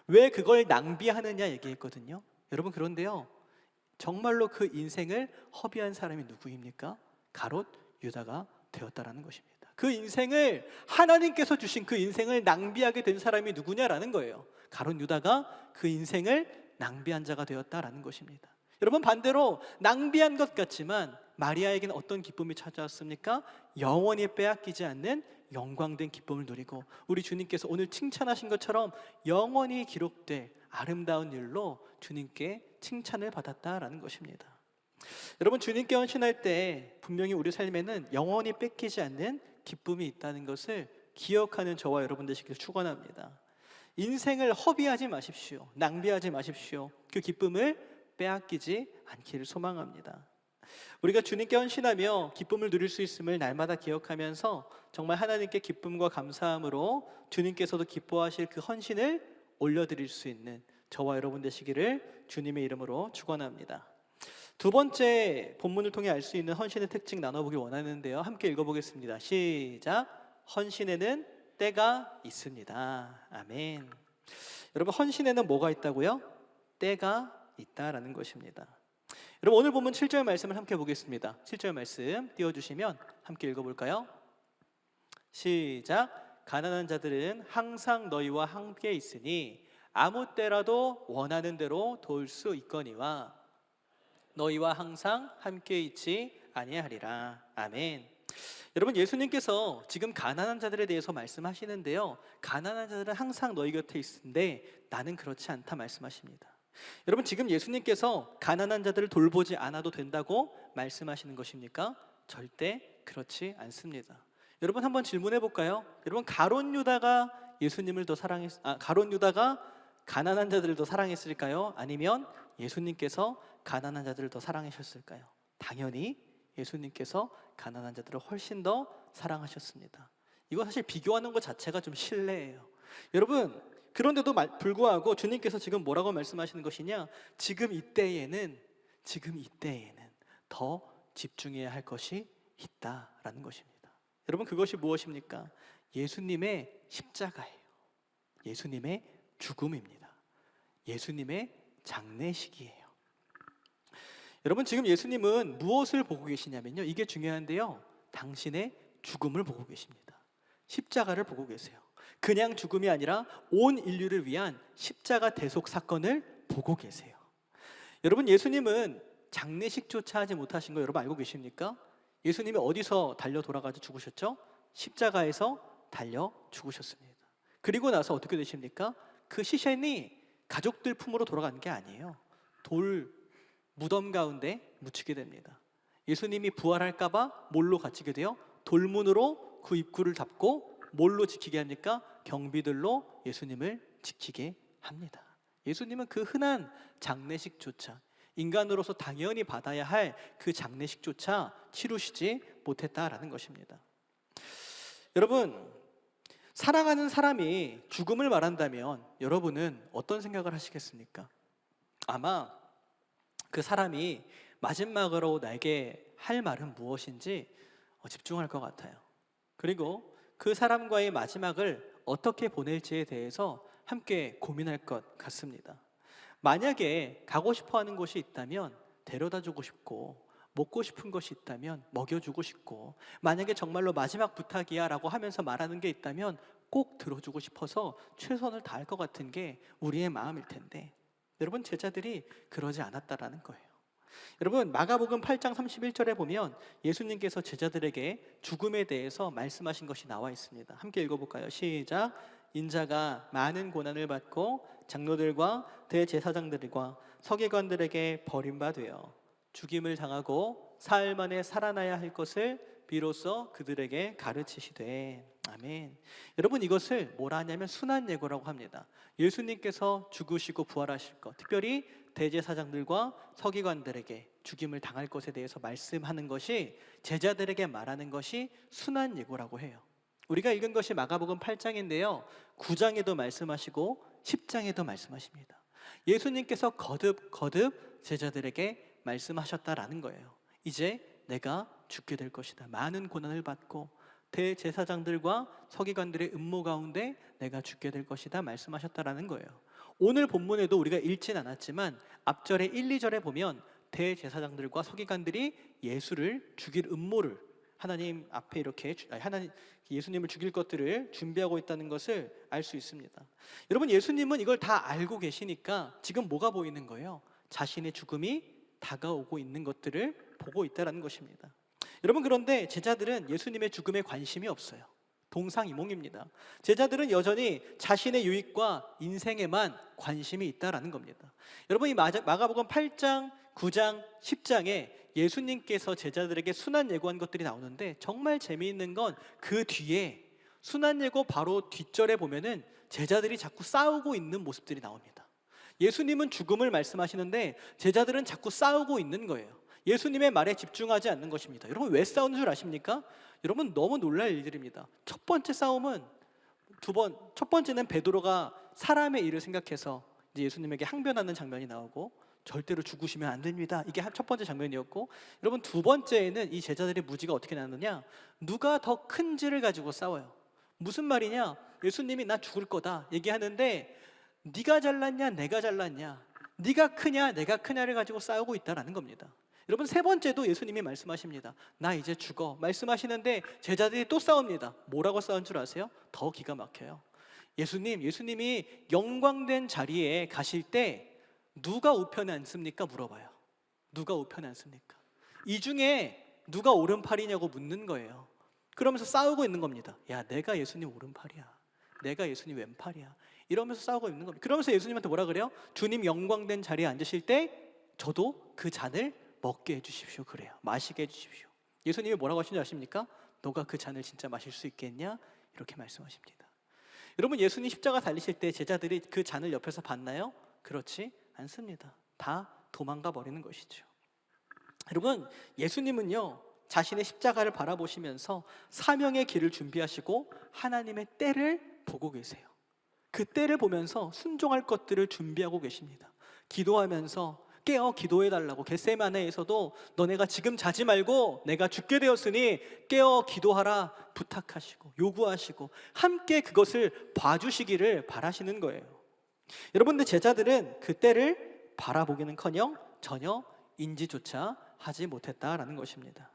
왜 그걸 낭비하느냐 얘기했거든요. 여러분, 그런데요, 정말로 그 인생을 허비한 사람이 누구입니까? 가롯 유다가 되었다라는 것입니다. 그 인생을, 하나님께서 주신 그 인생을 낭비하게 된 사람이 누구냐라는 거예요. 가롯 유다가 그 인생을 낭비한 자가 되었다라는 것입니다. 여러분, 반대로 낭비한 것 같지만 마리아에게는 어떤 기쁨이 찾아왔습니까? 영원히 빼앗기지 않는 영광된 기쁨을 누리고 우리 주님께서 오늘 칭찬하신 것처럼 영원히 기록될 아름다운 일로 주님께 칭찬을 받았다라는 것입니다. 여러분, 주님께 헌신할 때 분명히 우리 삶에는 영원히 뺏기지 않는 기쁨이 있다는 것을 기억하는 저와 여러분 되시길 축원합니다. 인생을 허비하지 마십시오. 낭비하지 마십시오. 그 기쁨을 빼앗기지 않기를 소망합니다. 우리가 주님께 헌신하며 기쁨을 누릴 수 있음을 날마다 기억하면서 정말 하나님께 기쁨과 감사함으로 주님께서도 기뻐하실 그 헌신을 올려드릴 수 있는 저와 여러분 되시기를 주님의 이름으로 축원합니다. 두 번째 본문을 통해 알 수 있는 헌신의 특징 나눠보기 원하는데요, 함께 읽어보겠습니다. 시작. 헌신에는 때가 있습니다. 아멘. 여러분, 헌신에는 뭐가 있다고요? 때가 있다라는 것입니다. 여러분, 오늘 본문 7절 말씀을 함께 보겠습니다. 7절 말씀 띄워주시면 함께 읽어볼까요? 시작. 가난한 자들은 항상 너희와 함께 있으니 아무 때라도 원하는 대로 도울 수 있거니와 너희와 항상 함께 있지 아니하리라. 아멘. 여러분, 예수님께서 지금 가난한 자들에 대해서 말씀하시는데요, 가난한 자들은 항상 너희 곁에 있는데 나는 그렇지 않다 말씀하십니다. 여러분, 지금 예수님께서 가난한 자들을 돌보지 않아도 된다고 말씀하시는 것입니까? 절대 그렇지 않습니다. 여러분, 한번 질문해 볼까요? 여러분, 가룟 유다가 예수님을 더 가룟 유다가 가난한 자들을 더 사랑했을까요? 아니면 예수님께서 가난한 자들을 더 사랑하셨을까요? 당연히 예수님께서 가난한 자들을 훨씬 더 사랑하셨습니다. 이거 사실 비교하는 것 자체가 좀 실례예요. 여러분, 그런데도 불구하고 주님께서 지금 뭐라고 말씀하시는 것이냐? 지금 이때에는 더 집중해야 할 것이 있다라는 것입니다. 여러분, 그것이 무엇입니까? 예수님의 십자가예요. 예수님의 죽음입니다. 예수님의 장례식이에요. 여러분, 지금 예수님은 무엇을 보고 계시냐면요, 이게 중요한데요, 당신의 죽음을 보고 계십니다. 십자가를 보고 계세요. 그냥 죽음이 아니라 온 인류를 위한 십자가 대속 사건을 보고 계세요. 여러분, 예수님은 장례식조차 하지 못하신 거 여러분 알고 계십니까? 예수님이 어디서 달려 돌아가서 죽으셨죠? 십자가에서 달려 죽으셨습니다. 그리고 나서 어떻게 되십니까? 그 시신이 가족들 품으로 돌아가는 게 아니에요. 무덤 가운데 묻히게 됩니다. 예수님이 부활할까 봐 뭘로 갇히게 돼요? 돌문으로 그 입구를 닫고 뭘로 지키게 합니까? 경비들로 예수님을 지키게 합니다. 예수님은 그 흔한 장례식조차, 인간으로서 당연히 받아야 할 그 장례식조차 치루시지 못했다라는 것입니다. 여러분, 사랑하는 사람이 죽음을 말한다면 여러분은 어떤 생각을 하시겠습니까? 아마 그 사람이 마지막으로 나에게 할 말은 무엇인지 집중할 것 같아요. 그리고 그 사람과의 마지막을 어떻게 보낼지에 대해서 함께 고민할 것 같습니다. 만약에 가고 싶어 하는 곳이 있다면 데려다 주고 싶고, 먹고 싶은 것이 있다면 먹여주고 싶고, 만약에 정말로 마지막 부탁이야 라고 하면서 말하는 게 있다면 꼭 들어주고 싶어서 최선을 다할 것 같은 게 우리의 마음일 텐데, 여러분, 제자들이 그러지 않았다라는 거예요. 여러분, 마가복음 8장 31절에 보면 예수님께서 제자들에게 죽음에 대해서 말씀하신 것이 나와 있습니다. 함께 읽어볼까요? 시작. 인자가 많은 고난을 받고 장로들과 대제사장들과 서기관들에게 버림받아 죽임을 당하고 사흘 만에 살아나야 할 것을 비로소 그들에게 가르치시되. 아멘. 여러분, 이것을 뭐라 하냐면 순환 예고라고 합니다. 예수님께서 죽으시고 부활하실 것, 특별히 대제사장들과 서기관들에게 죽임을 당할 것에 대해서 말씀하는 것이, 제자들에게 말하는 것이 순환 예고라고 해요. 우리가 읽은 것이 마가복음 8장인데요 9장에도 말씀하시고 10장에도 말씀하십니다. 예수님께서 거듭 제자들에게 말씀하셨다라는 거예요. 이제 내가 죽게 될 것이다. 많은 고난을 받고 대제사장들과 서기관들의 음모 가운데 내가 죽게 될 것이다 말씀하셨다라는 거예요. 오늘 본문에도 우리가 읽진 않았지만 앞절에 1, 2절에 보면 대제사장들과 서기관들이 예수를 죽일 음모를, 하나님 앞에 이렇게 예수님을 죽일 것들을 준비하고 있다는 것을 알 수 있습니다. 여러분, 예수님은 이걸 다 알고 계시니까 지금 뭐가 보이는 거예요? 자신의 죽음이 다가오고 있는 것들을 보고 있다는 것입니다. 여러분, 그런데 제자들은 예수님의 죽음에 관심이 없어요. 동상이몽입니다. 제자들은 여전히 자신의 유익과 인생에만 관심이 있다라는 겁니다. 여러분, 이 마가복음 8장, 9장, 10장에 예수님께서 제자들에게 순환 예고한 것들이 나오는데, 정말 재미있는 건 그 뒤에 순환 예고 바로 뒷절에 보면은 제자들이 자꾸 싸우고 있는 모습들이 나옵니다. 예수님은 죽음을 말씀하시는데 제자들은 자꾸 싸우고 있는 거예요. 예수님의 말에 집중하지 않는 것입니다. 여러분, 왜 싸우는 줄 아십니까? 여러분, 너무 놀랄 일들입니다. 첫 번째 싸움은 첫 번째는 베드로가 사람의 일을 생각해서 이제 예수님에게 항변하는 장면이 나오고, 절대로 죽으시면 안 됩니다, 이게 첫 번째 장면이었고, 여러분, 두 번째에는 이 제자들의 무지가 어떻게 나느냐, 누가 더 큰지를 가지고 싸워요. 무슨 말이냐, 예수님이 나 죽을 거다 얘기하는데 네가 잘났냐 내가 잘났냐, 네가 크냐 내가 크냐를 가지고 싸우고 있다라는 겁니다. 여러분, 세 번째도 예수님이 말씀하십니다. 나 이제 죽어 말씀하시는데 제자들이 또 싸웁니다. 뭐라고 싸운 줄 아세요? 더 기가 막혀요. 예수님이 영광된 자리에 가실 때 누가 우편에 앉습니까? 물어봐요. 누가 우편에 앉습니까? 이 중에 누가 오른팔이냐고 묻는 거예요. 그러면서 싸우고 있는 겁니다. 야, 내가 예수님 오른팔이야, 내가 예수님 왼팔이야, 이러면서 싸우고 있는 겁니다. 그러면서 예수님한테 뭐라 그래요? 주님 영광된 자리에 앉으실 때 저도 그 잔을 먹게 해주십시오 그래요. 마시게 해주십시오. 예수님이 뭐라고 하시는지 아십니까? 너가 그 잔을 진짜 마실 수 있겠냐? 이렇게 말씀하십니다. 여러분, 예수님 십자가 달리실 때 제자들이 그 잔을 옆에서 봤나요? 그렇지 않습니다. 다 도망가 버리는 것이죠. 여러분, 예수님은요 자신의 십자가를 바라보시면서 사명의 길을 준비하시고 하나님의 때를 보고 계세요. 그 때를 보면서 순종할 것들을 준비하고 계십니다. 기도하면서 깨어 기도해달라고, 겟세마네에서도 너네가 지금 자지 말고 내가 죽게 되었으니 깨어 기도하라 부탁하시고 요구하시고 함께 그것을 봐주시기를 바라시는 거예요. 여러분들, 제자들은 그 때를 바라보기는커녕 전혀 인지조차 하지 못했다라는 것입니다.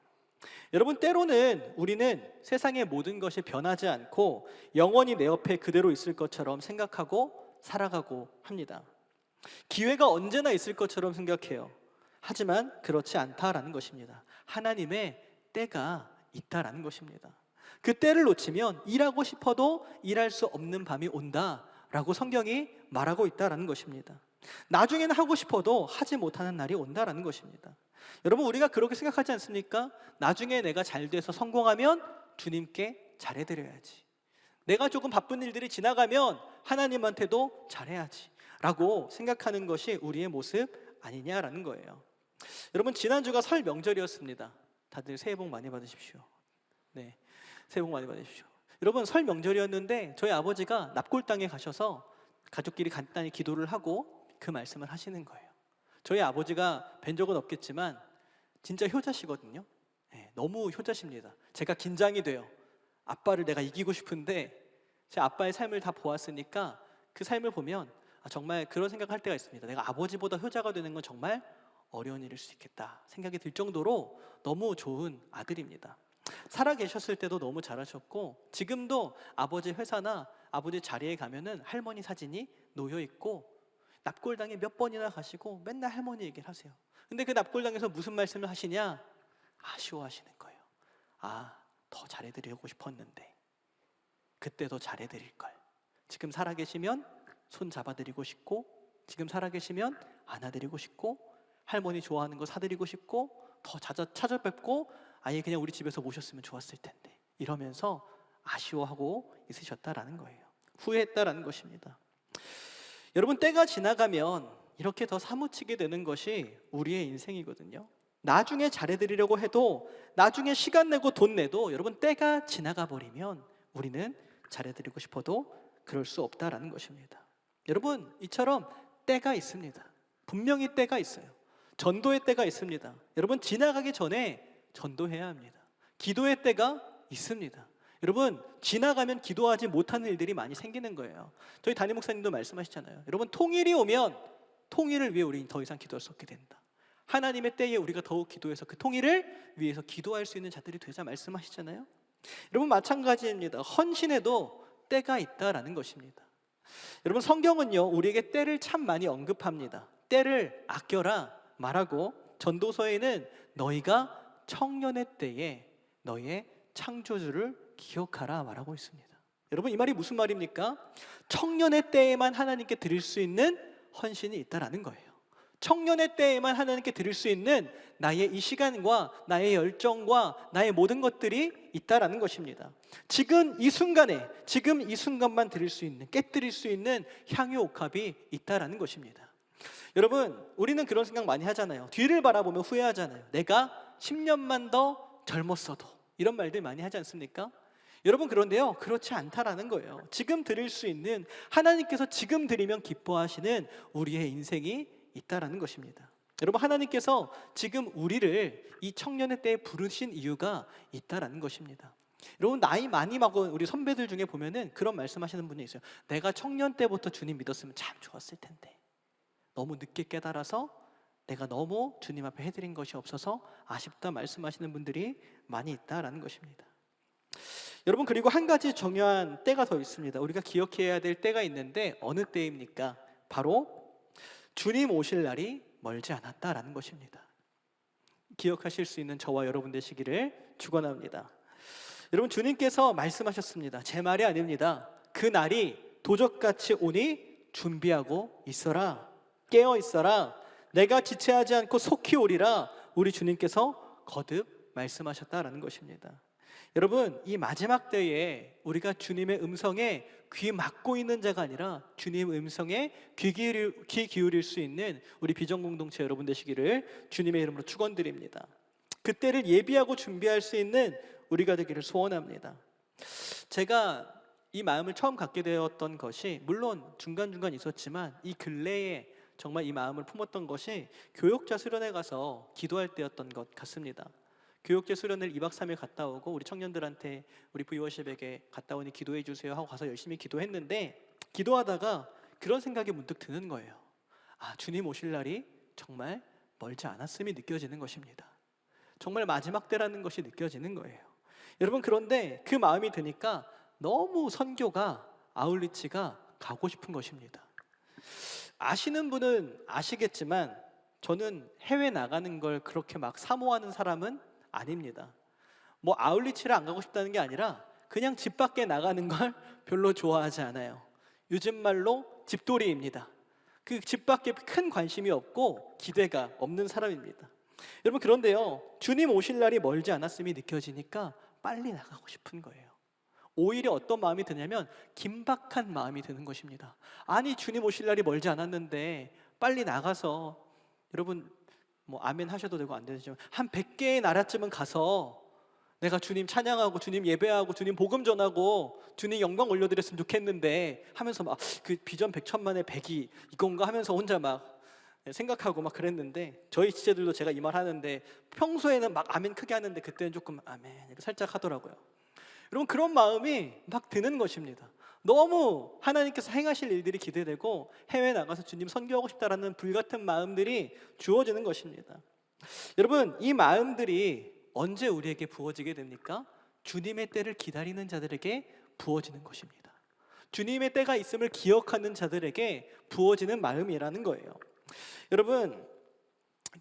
여러분, 때로는 우리는 세상의 모든 것이 변하지 않고 영원히 내 옆에 그대로 있을 것처럼 생각하고 살아가고 합니다. 기회가 언제나 있을 것처럼 생각해요. 하지만 그렇지 않다라는 것입니다. 하나님의 때가 있다라는 것입니다. 그 때를 놓치면 일하고 싶어도 일할 수 없는 밤이 온다라고 성경이 말하고 있다라는 것입니다. 나중에는 하고 싶어도 하지 못하는 날이 온다라는 것입니다. 여러분, 우리가 그렇게 생각하지 않습니까? 나중에 내가 잘 돼서 성공하면 주님께 잘해드려야지, 내가 조금 바쁜 일들이 지나가면 하나님한테도 잘해야지 라고 생각하는 것이 우리의 모습 아니냐라는 거예요. 여러분, 지난주가 설 명절이었습니다. 다들 새해 복 많이 받으십시오. 네, 새해 복 많이 받으십시오. 여러분, 설 명절이었는데 저희 아버지가 납골당에 가셔서 가족끼리 간단히 기도를 하고 그 말씀을 하시는 거예요. 저희 아버지가 뵌 적은 없겠지만 진짜 효자시거든요. 네, 너무 효자십니다. 제가 긴장이 돼요. 아빠를 내가 이기고 싶은데 제 아빠의 삶을 다 보았으니까 그 삶을 보면 정말 그런 생각할 때가 있습니다. 내가 아버지보다 효자가 되는 건 정말 어려운 일일 수 있겠다 생각이 들 정도로 너무 좋은 아들입니다. 살아 계셨을 때도 너무 잘하셨고, 지금도 아버지 회사나 아버지 자리에 가면은 할머니 사진이 놓여 있고, 납골당에 몇 번이나 가시고 맨날 할머니 얘기를 하세요. 근데 그 납골당에서 무슨 말씀을 하시냐? 아쉬워하시는 거예요. 더 잘해드리고 싶었는데, 그때 더 잘해드릴걸. 지금 살아계시면 손 잡아드리고 싶고, 지금 살아계시면 안아드리고 싶고, 할머니 좋아하는 거 사드리고 싶고, 더 찾아뵙고 아예 그냥 우리 집에서 모셨으면 좋았을 텐데, 이러면서 아쉬워하고 있으셨다라는 거예요. 후회했다라는 것입니다. 여러분, 때가 지나가면 이렇게 더 사무치게 되는 것이 우리의 인생이거든요. 나중에 잘해드리려고 해도, 나중에 시간 내고 돈 내도 여러분, 때가 지나가 버리면 우리는 잘해드리고 싶어도 그럴 수 없다라는 것입니다. 여러분, 이처럼 때가 있습니다. 분명히 때가 있어요. 전도의 때가 있습니다. 여러분, 지나가기 전에 전도해야 합니다. 기도의 때가 있습니다. 여러분, 지나가면 기도하지 못하는 일들이 많이 생기는 거예요. 저희 담임 목사님도 말씀하시잖아요. 여러분, 통일이 오면 통일을 위해 우리는 더 이상 기도할 수 없게 된다. 하나님의 때에 우리가 더욱 기도해서 그 통일을 위해서 기도할 수 있는 자들이 되자 말씀하시잖아요. 여러분, 마찬가지입니다. 헌신에도 때가 있다라는 것입니다. 여러분, 성경은요 우리에게 때를 참 많이 언급합니다. 때를 아껴라 말하고, 전도서에는 너희가 청년의 때에 너희의 창조주를 기억하라 말하고 있습니다. 여러분, 이 말이 무슨 말입니까? 청년의 때에만 하나님께 드릴 수 있는 헌신이 있다라는 거예요. 청년의 때에만 하나님께 드릴 수 있는 나의 이 시간과 나의 열정과 나의 모든 것들이 있다라는 것입니다. 지금 이 순간에, 지금 이 순간만 드릴 수 있는, 깨뜨릴 수 있는 향유 옥합이 있다라는 것입니다. 여러분, 우리는 그런 생각 많이 하잖아요. 뒤를 바라보면 후회하잖아요. 내가 10년만 더 젊었어도, 이런 말들 많이 하지 않습니까? 여러분, 그런데요, 그렇지 않다라는 거예요. 지금 드릴 수 있는, 하나님께서 지금 드리면 기뻐하시는 우리의 인생이 있다라는 것입니다. 여러분, 하나님께서 지금 우리를 이 청년의 때에 부르신 이유가 있다라는 것입니다. 여러분, 나이 많이 먹은 우리 선배들 중에 보면은 그런 말씀하시는 분이 있어요. 내가 청년 때부터 주님 믿었으면 참 좋았을 텐데, 너무 늦게 깨달아서 내가 너무 주님 앞에 해드린 것이 없어서 아쉽다 말씀하시는 분들이 많이 있다라는 것입니다. 여러분, 그리고 한 가지 중요한 때가 더 있습니다. 우리가 기억해야 될 때가 있는데 어느 때입니까? 바로 주님 오실 날이 멀지 않았다라는 것입니다. 기억하실 수 있는 저와 여러분 되시기를 축원합니다. 여러분, 주님께서 말씀하셨습니다. 제 말이 아닙니다. 그 날이 도적같이 오니 준비하고 있어라. 깨어 있어라. 내가 지체하지 않고 속히 오리라. 우리 주님께서 거듭 말씀하셨다라는 것입니다. 여러분, 이 마지막 때에 우리가 주님의 음성에 귀 막고 있는 자가 아니라 주님의 음성에 귀 기울일 수 있는 우리 비전공동체 여러분 되시기를 주님의 이름으로 축원드립니다. 그때를 예비하고 준비할 수 있는 우리가 되기를 소원합니다. 제가 이 마음을 처음 갖게 되었던 것이, 물론 중간중간 있었지만 이 근래에 정말 이 마음을 품었던 것이 교역자 수련회 가서 기도할 때였던 것 같습니다. 교육제 수련을 2박 3일 갔다 오고 우리 청년들한테 우리 브이워십에게 갔다 오니 기도해 주세요 하고 가서 열심히 기도했는데, 기도하다가 그런 생각이 문득 드는 거예요. 아, 주님 오실 날이 정말 멀지 않았음이 느껴지는 것입니다. 정말 마지막 때라는 것이 느껴지는 거예요. 여러분, 그런데 그 마음이 드니까 너무 선교가, 아울리치가 가고 싶은 것입니다. 아시는 분은 아시겠지만 저는 해외 나가는 걸 그렇게 막 사모하는 사람은 아닙니다. 뭐 아울리치를 안 가고 싶다는 게 아니라 그냥 집 밖에 나가는 걸 별로 좋아하지 않아요. 요즘 말로 집돌이입니다. 그 집 밖에 큰 관심이 없고 기대가 없는 사람입니다. 여러분, 그런데요, 주님 오실 날이 멀지 않았음이 느껴지니까 빨리 나가고 싶은 거예요. 오히려 어떤 마음이 드냐면 긴박한 마음이 드는 것입니다. 아니, 주님 오실 날이 멀지 않았는데 빨리 나가서, 여러분 뭐 아멘 하셔도 되고 안 되지만 한 100개의 나라쯤은 가서 내가 주님 찬양하고 주님 예배하고 주님 복음 전하고 주님 영광 올려드렸으면 좋겠는데 하면서 막 그 비전 100천만의 100이 이건가 하면서 혼자 막 생각하고 막 그랬는데, 저희 지체들도 제가 이 말 하는데 평소에는 막 아멘 크게 하는데 그때는 조금 아멘 이렇게 살짝 하더라고요. 여러분, 그런 마음이 막 드는 것입니다. 너무 하나님께서 행하실 일들이 기대되고 해외 나가서 주님 선교하고 싶다라는 불같은 마음들이 주어지는 것입니다. 여러분, 이 마음들이 언제 우리에게 부어지게 됩니까? 주님의 때를 기다리는 자들에게 부어지는 것입니다. 주님의 때가 있음을 기억하는 자들에게 부어지는 마음이라는 거예요. 여러분,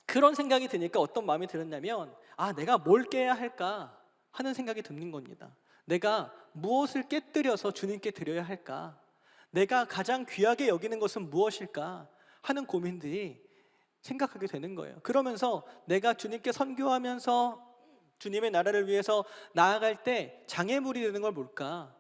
그런 생각이 드니까 어떤 마음이 들었냐면, 아, 내가 뭘 깨야 할까 하는 생각이 드는 겁니다. 내가 무엇을 깨뜨려서 주님께 드려야 할까? 내가 가장 귀하게 여기는 것은 무엇일까? 하는 고민들이 생각하게 되는 거예요. 그러면서 내가 주님께 선교하면서 주님의 나라를 위해서 나아갈 때 장애물이 되는 걸 뭘까?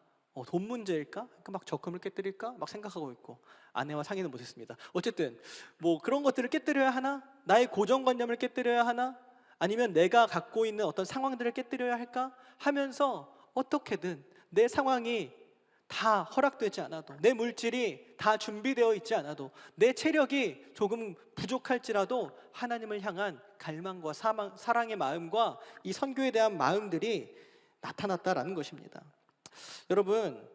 돈 문제일까? 그러니까 막 적금을 깨뜨릴까? 막 생각하고 있고, 아내와 상의는 못했습니다. 어쨌든 뭐 그런 것들을 깨뜨려야 하나? 나의 고정관념을 깨뜨려야 하나? 아니면 내가 갖고 있는 어떤 상황들을 깨뜨려야 할까? 하면서 어떻게든 내 상황이 다 허락되지 않아도, 내 물질이 다 준비되어 있지 않아도, 내 체력이 조금 부족할지라도 하나님을 향한 갈망과 사랑의 마음과 이 선교에 대한 마음들이 나타났다라는 것입니다. 여러분,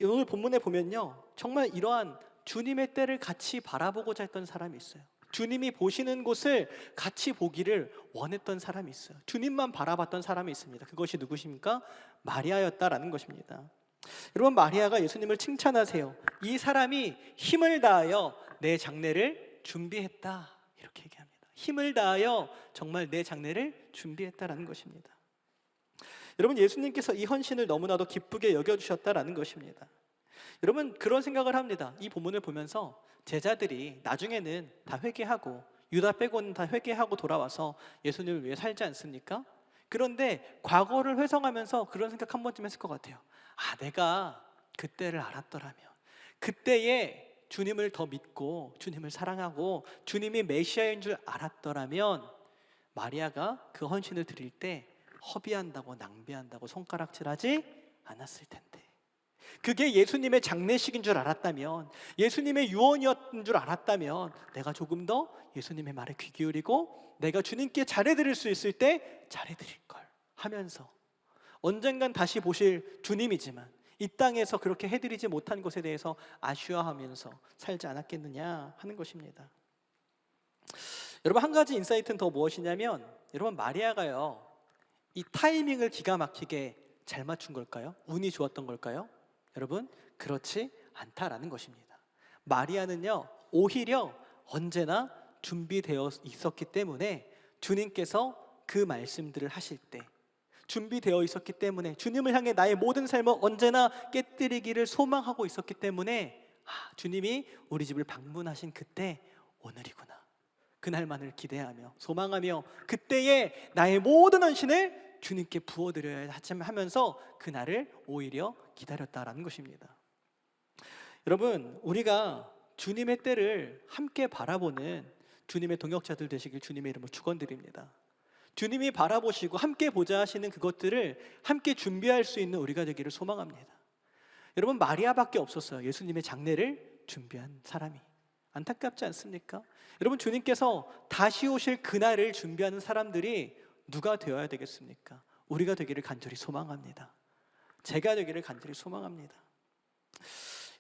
오늘 본문에 보면요, 정말 이러한 주님의 때를 같이 바라보고자 했던 사람이 있어요. 주님이 보시는 곳을 같이 보기를 원했던 사람이 있어요. 주님만 바라봤던 사람이 있습니다. 그것이 누구십니까? 마리아였다라는 것입니다. 여러분, 마리아가 예수님을 칭찬하세요. 이 사람이 힘을 다하여 내 장례를 준비했다, 이렇게 얘기합니다. 힘을 다하여 정말 내 장례를 준비했다라는 것입니다. 여러분, 예수님께서 이 헌신을 너무나도 기쁘게 여겨주셨다라는 것입니다. 여러분, 그런 생각을 합니다. 이 본문을 보면서 제자들이 나중에는 다 회개하고 유다 빼고는 다 회개하고 돌아와서 예수님을 위해 살지 않습니까? 그런데 과거를 회상하면서 그런 생각 한 번쯤 했을 것 같아요. 내가 그때를 알았더라면, 그때에 주님을 더 믿고 주님을 사랑하고 주님이 메시아인 줄 알았더라면 마리아가 그 헌신을 드릴 때 허비한다고 낭비한다고 손가락질하지 않았을 텐데, 그게 예수님의 장례식인 줄 알았다면, 예수님의 유언이었던 줄 알았다면 내가 조금 더 예수님의 말에 귀 기울이고 내가 주님께 잘해드릴 수 있을 때 잘해드릴 걸 하면서, 언젠간 다시 보실 주님이지만 이 땅에서 그렇게 해드리지 못한 것에 대해서 아쉬워하면서 살지 않았겠느냐 하는 것입니다. 여러분, 한 가지 인사이트는 더 무엇이냐면, 여러분, 마리아가요, 이 타이밍을 기가 막히게 잘 맞춘 걸까요? 운이 좋았던 걸까요? 여러분, 그렇지 않다라는 것입니다. 마리아는요, 오히려 언제나 준비되어 있었기 때문에 주님께서 그 말씀들을 하실 때 준비되어 있었기 때문에, 주님을 향해 나의 모든 삶을 언제나 깨뜨리기를 소망하고 있었기 때문에 주님이 우리 집을 방문하신 그때 오늘이구나, 그날만을 기대하며 소망하며 그때에 나의 모든 헌신을 주님께 부어드려야 하면서 그날을 오히려 기다렸다라는 것입니다. 여러분, 우리가 주님의 때를 함께 바라보는 주님의 동역자들 되시길 주님의 이름으로 축원드립니다. 주님이 바라보시고 함께 보자 하시는 그것들을 함께 준비할 수 있는 우리가 되기를 소망합니다. 여러분, 마리아밖에 없었어요. 예수님의 장례를 준비한 사람이. 안타깝지 않습니까? 여러분, 주님께서 다시 오실 그날을 준비하는 사람들이 누가 되어야 되겠습니까? 우리가 되기를 간절히 소망합니다. 제가 되기를 간절히 소망합니다.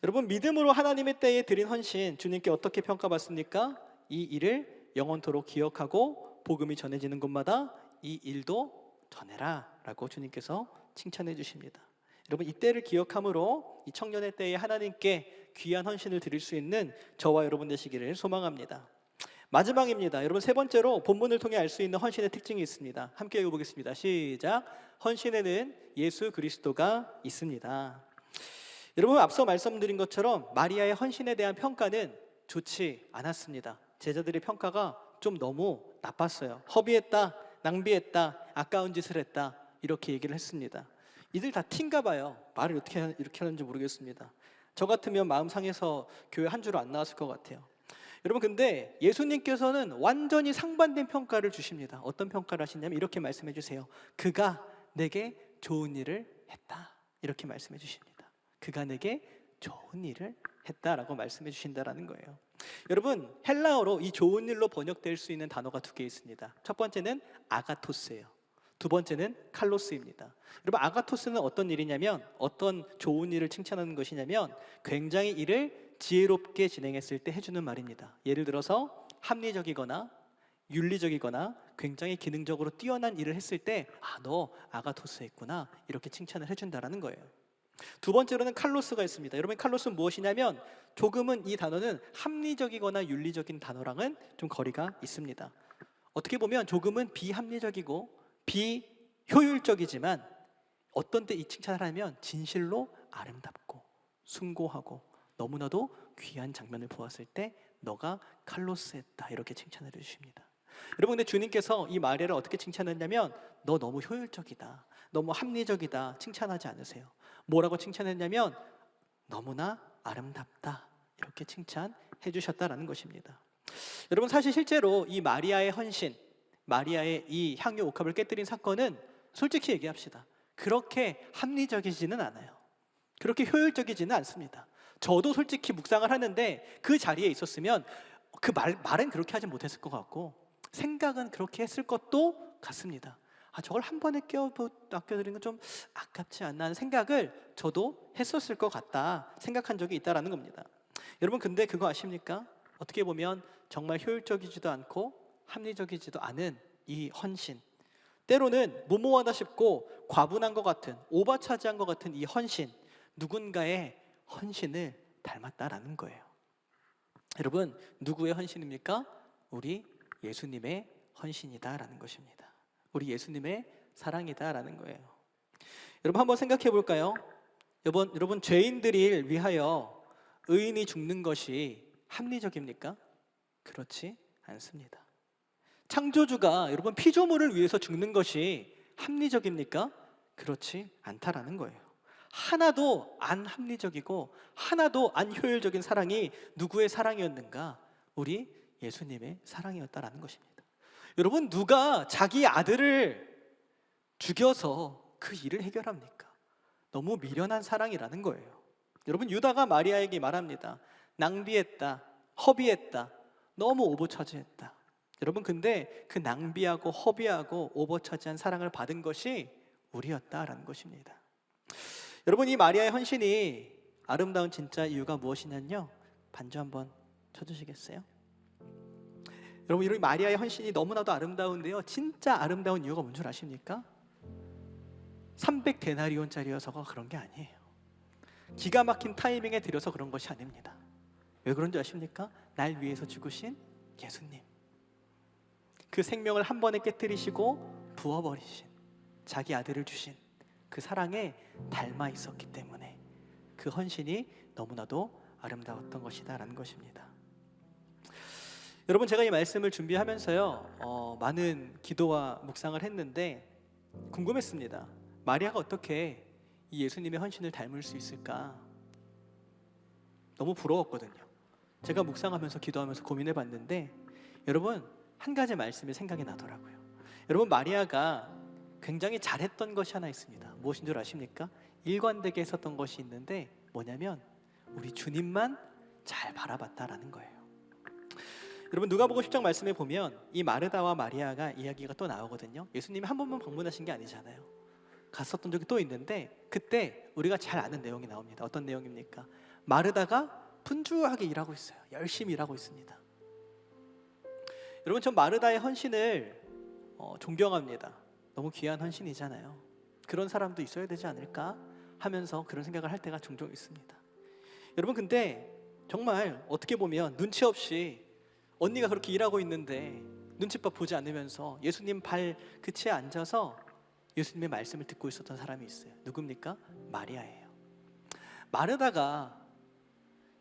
여러분, 믿음으로 하나님의 때에 드린 헌신, 주님께 어떻게 평가받습니까? 이 일을 영원토록 기억하고 복음이 전해지는 곳마다 이 일도 전해라 라고 주님께서 칭찬해 주십니다. 여러분, 이 때를 기억함으로 이 청년의 때에 하나님께 귀한 헌신을 드릴 수 있는 저와 여러분 되시기를 소망합니다. 마지막입니다. 여러분, 세 번째로 본문을 통해 알 수 있는 헌신의 특징이 있습니다. 함께 읽어보겠습니다. 시작. 헌신에는 예수 그리스도가 있습니다. 여러분, 앞서 말씀드린 것처럼 마리아의 헌신에 대한 평가는 좋지 않았습니다. 제자들의 평가가 좀 너무 나빴어요. 허비했다, 낭비했다, 아까운 짓을 했다, 이렇게 얘기를 했습니다. 이들 다 티인가 봐요. 말을 어떻게 이렇게 하는지 모르겠습니다. 저 같으면 마음 상해서 교회 한 주로 안 나왔을 것 같아요. 여러분, 근데 예수님께서는 완전히 상반된 평가를 주십니다. 어떤 평가를 하시냐면 이렇게 말씀해 주세요. 그가 내게 좋은 일을 했다, 이렇게 말씀해 주십니다. 그가 내게 좋은 일을 했다라고 말씀해 주신다라는 거예요. 여러분, 헬라어로 이 좋은 일로 번역될 수 있는 단어가 두 개 있습니다. 첫 번째는 아가토스예요. 두 번째는 칼로스입니다. 여러분, 아가토스는 어떤 일이냐면, 어떤 좋은 일을 칭찬하는 것이냐면 굉장히 일을 지혜롭게 진행했을 때 해주는 말입니다. 예를 들어서 합리적이거나 윤리적이거나 굉장히 기능적으로 뛰어난 일을 했을 때 너 아가토스 했구나, 이렇게 칭찬을 해준다라는 거예요. 두 번째로는 칼로스가 있습니다. 여러분, 칼로스는 무엇이냐면 조금은 이 단어는 합리적이거나 윤리적인 단어랑은 좀 거리가 있습니다. 어떻게 보면 조금은 비합리적이고 비효율적이지만 어떤 때 이 칭찬을 하면 진실로 아름답고 숭고하고 너무나도 귀한 장면을 보았을 때 너가 칼로스했다, 이렇게 칭찬을 해주십니다. 여러분, 근데 주님께서 이 마리아를 어떻게 칭찬했냐면 너 너무 효율적이다, 너무 합리적이다 칭찬하지 않으세요. 뭐라고 칭찬했냐면 너무나 아름답다, 이렇게 칭찬해 주셨다라는 것입니다. 여러분, 사실 실제로 이 마리아의 헌신, 마리아의 이 향유 옥합을 깨뜨린 사건은 솔직히 얘기합시다, 그렇게 합리적이지는 않아요. 그렇게 효율적이지는 않습니다. 저도 솔직히 묵상을 하는데 그 자리에 있었으면 그 말은 그렇게 하지 못했을 것 같고 생각은 그렇게 했을 것도 같습니다. 저걸 한 번에 아껴드리는 건 좀 아깝지 않나 하는 생각을 저도 했었을 것 같다 생각한 적이 있다라는 겁니다. 여러분, 근데 그거 아십니까? 어떻게 보면 정말 효율적이지도 않고 합리적이지도 않은 이 헌신, 때로는 무모하다 싶고 과분한 것 같은, 오버차지한 것 같은 이 헌신, 누군가의 헌신을 닮았다라는 거예요. 여러분, 누구의 헌신입니까? 우리 예수님의 헌신이다라는 것입니다. 우리 예수님의 사랑이다라는 거예요. 여러분 한번 생각해 볼까요? 여러분 죄인들을 위하여 의인이 죽는 것이 합리적입니까? 그렇지 않습니다. 창조주가 여러분 피조물을 위해서 죽는 것이 합리적입니까? 그렇지 않다라는 거예요. 하나도 안 합리적이고 하나도 안 효율적인 사랑이 누구의 사랑이었는가? 우리 예수님의 사랑이었다라는 것입니다. 여러분 누가 자기 아들을 죽여서 그 일을 해결합니까? 너무 미련한 사랑이라는 거예요. 여러분 유다가 마리아에게 말합니다. 낭비했다, 허비했다, 너무 오버차지했다. 여러분 근데 그 낭비하고 허비하고 오버차지한 사랑을 받은 것이 우리였다라는 것입니다. 여러분 이 마리아의 헌신이 아름다운 진짜 이유가 무엇이냐면요, 반주 한번 쳐주시겠어요? 여러분 이 마리아의 헌신이 너무나도 아름다운데요, 진짜 아름다운 이유가 뭔 줄 아십니까? 300데나리온짜리여서가 그런 게 아니에요. 기가 막힌 타이밍에 들여서 그런 것이 아닙니다. 왜 그런 줄 아십니까? 날 위해서 죽으신 예수님, 그 생명을 한 번에 깨뜨리시고 부어버리신 자기 아들을 주신 그 사랑에 닮아 있었기 때문에 그 헌신이 너무나도 아름다웠던 것이다 라는 것입니다. 여러분 제가 이 말씀을 준비하면서요 많은 기도와 묵상을 했는데 궁금했습니다. 마리아가 어떻게 이 예수님의 헌신을 닮을 수 있을까? 너무 부러웠거든요. 제가 묵상하면서 기도하면서 고민해 봤는데 여러분 한 가지 말씀이 생각이 나더라고요. 여러분 마리아가 굉장히 잘했던 것이 하나 있습니다. 무엇인 줄 아십니까? 일관되게 했었던 것이 있는데 뭐냐면 우리 주님만 잘 바라봤다라는 거예요. 여러분 누가복음 10장 말씀에 보면 이 마르다와 마리아가 이야기가 또 나오거든요. 예수님이 한 번만 방문하신 게 아니잖아요. 갔었던 적이 또 있는데 그때 우리가 잘 아는 내용이 나옵니다. 어떤 내용입니까? 마르다가 분주하게 일하고 있어요. 열심히 일하고 있습니다. 여러분 전 마르다의 헌신을 존경합니다. 너무 귀한 헌신이잖아요. 그런 사람도 있어야 되지 않을까 하면서 그런 생각을 할 때가 종종 있습니다. 여러분 근데 정말 어떻게 보면 눈치 없이 언니가 그렇게 일하고 있는데 눈칫밥 보지 않으면서 예수님 발 그치에 앉아서 예수님의 말씀을 듣고 있었던 사람이 있어요. 누굽니까? 마리아예요. 마르다가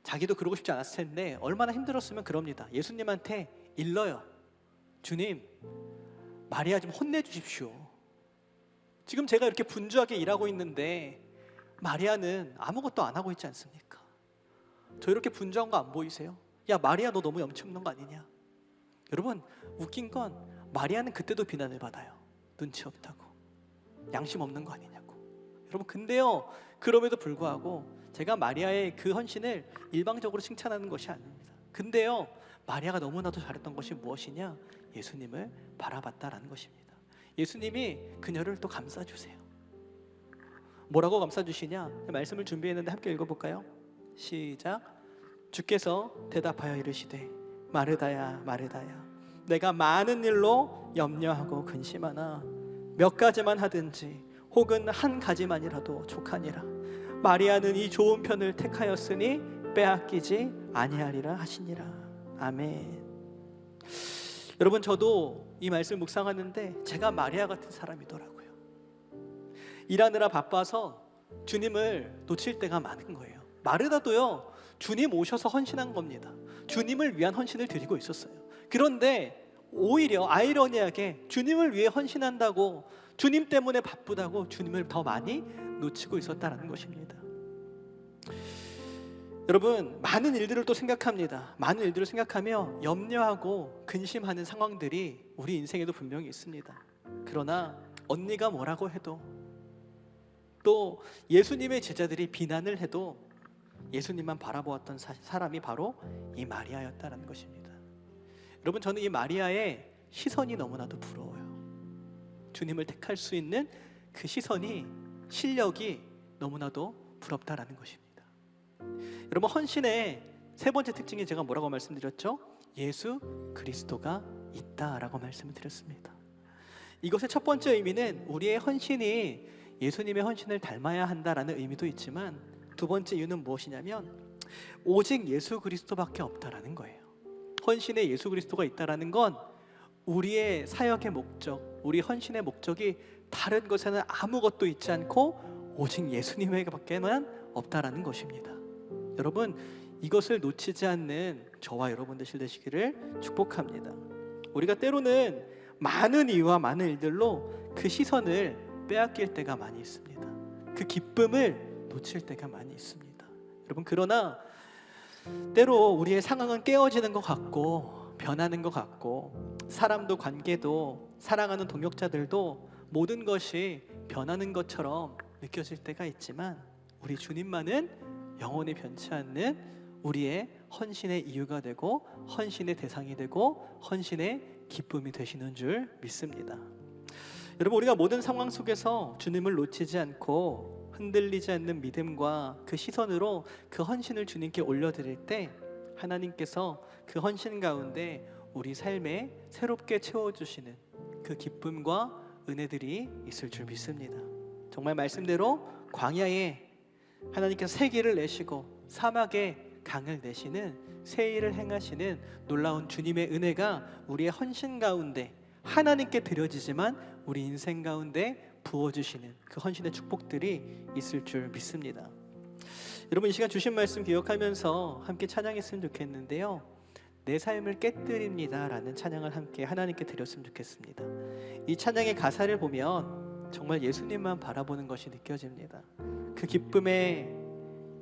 자기도 그러고 싶지 않았을 텐데 얼마나 힘들었으면 그럽니다. 예수님한테 일러요. 주님, 마리아 좀 혼내주십시오. 지금 제가 이렇게 분주하게 일하고 있는데 마리아는 아무것도 안 하고 있지 않습니까? 저 이렇게 분주한 거 안 보이세요? 야 마리아 너 너무 염치 없는 거 아니냐? 여러분 웃긴 건 마리아는 그때도 비난을 받아요. 눈치 없다고, 양심 없는 거 아니냐고. 여러분 근데요 그럼에도 불구하고 제가 마리아의 그 헌신을 일방적으로 칭찬하는 것이 아닙니다. 근데요 마리아가 너무나도 잘했던 것이 무엇이냐? 예수님을 바라봤다라는 것입니다. 예수님이 그녀를 또 감싸주세요. 뭐라고 감싸주시냐? 말씀을 준비했는데 함께 읽어볼까요? 시작. 주께서 대답하여 이르시되 마르다야 마르다야 내가 많은 일로 염려하고 근심하나 몇 가지만 하든지 혹은 한 가지만이라도 족하니라. 마리아는 이 좋은 편을 택하였으니 빼앗기지 아니하리라 하시니라. 아멘. 여러분 저도 이 말씀 묵상하는데 제가 마리아 같은 사람이더라고요. 일하느라 바빠서 주님을 놓칠 때가 많은 거예요. 마르다도요 주님 오셔서 헌신한 겁니다. 주님을 위한 헌신을 드리고 있었어요. 그런데 오히려 아이러니하게 주님을 위해 헌신한다고 주님 때문에 바쁘다고 주님을 더 많이 놓치고 있었다는 것입니다. 여러분 많은 일들을 또 생각합니다. 많은 일들을 생각하며 염려하고 근심하는 상황들이 우리 인생에도 분명히 있습니다. 그러나 언니가 뭐라고 해도 또 예수님의 제자들이 비난을 해도 예수님만 바라보았던 사람이 바로 이 마리아였다는 것입니다. 여러분 저는 이 마리아의 시선이 너무나도 부러워요. 주님을 택할 수 있는 그 시선이, 실력이 너무나도 부럽다라는 것입니다. 여러분 헌신의 세 번째 특징이 제가 뭐라고 말씀드렸죠? 예수 그리스도가 있다라고 말씀을 드렸습니다. 이것의 첫 번째 의미는 우리의 헌신이 예수님의 헌신을 닮아야 한다라는 의미도 있지만 두 번째 이유는 무엇이냐면 오직 예수 그리스도밖에 없다라는 거예요. 헌신에 예수 그리스도가 있다라는 건 우리의 사역의 목적, 우리 헌신의 목적이 다른 것에는 아무것도 있지 않고 오직 예수님에게밖에만 없다라는 것입니다. 여러분, 이것을 놓치지 않는 저와 여러분 되시기를 축복합니다. 우리가 때로는 많은 이유와 많은 일들로 그 시선을 빼앗길 때가 많이 있습니다. 그 기쁨을 놓칠 때가 많이 있습니다. 여러분, 그러나 때로 우리의 상황은 깨어지는 것 같고 변하는 것 같고 사람도 관계도 사랑하는 동역자들도 모든 것이 변하는 것처럼 느껴질 때가 있지만 우리 주님만은 영원히 변치 않는 우리의 헌신의 이유가 되고 헌신의 대상이 되고 헌신의 기쁨이 되시는 줄 믿습니다. 여러분, 우리가 모든 상황 속에서 주님을 놓치지 않고 흔들리지 않는 믿음과 그 시선으로 그 헌신을 주님께 올려드릴 때 하나님께서 그 헌신 가운데 우리 삶에 새롭게 채워주시는 그 기쁨과 은혜들이 있을 줄 믿습니다. 정말 말씀대로 광야에 하나님께서 새 길을 내시고 사막에 강을 내시는 새 일을 행하시는 놀라운 주님의 은혜가 우리의 헌신 가운데 하나님께 드려지지만 우리 인생 가운데 부어주시는 그 헌신의 축복들이 있을 줄 믿습니다. 여러분, 이 시간 주신 말씀 기억하면서 함께 찬양했으면 좋겠는데요, 내 삶을 깨뜨립니다 라는 찬양을 함께 하나님께 드렸으면 좋겠습니다. 이 찬양의 가사를 보면 정말 예수님만 바라보는 것이 느껴집니다. 그 기쁨의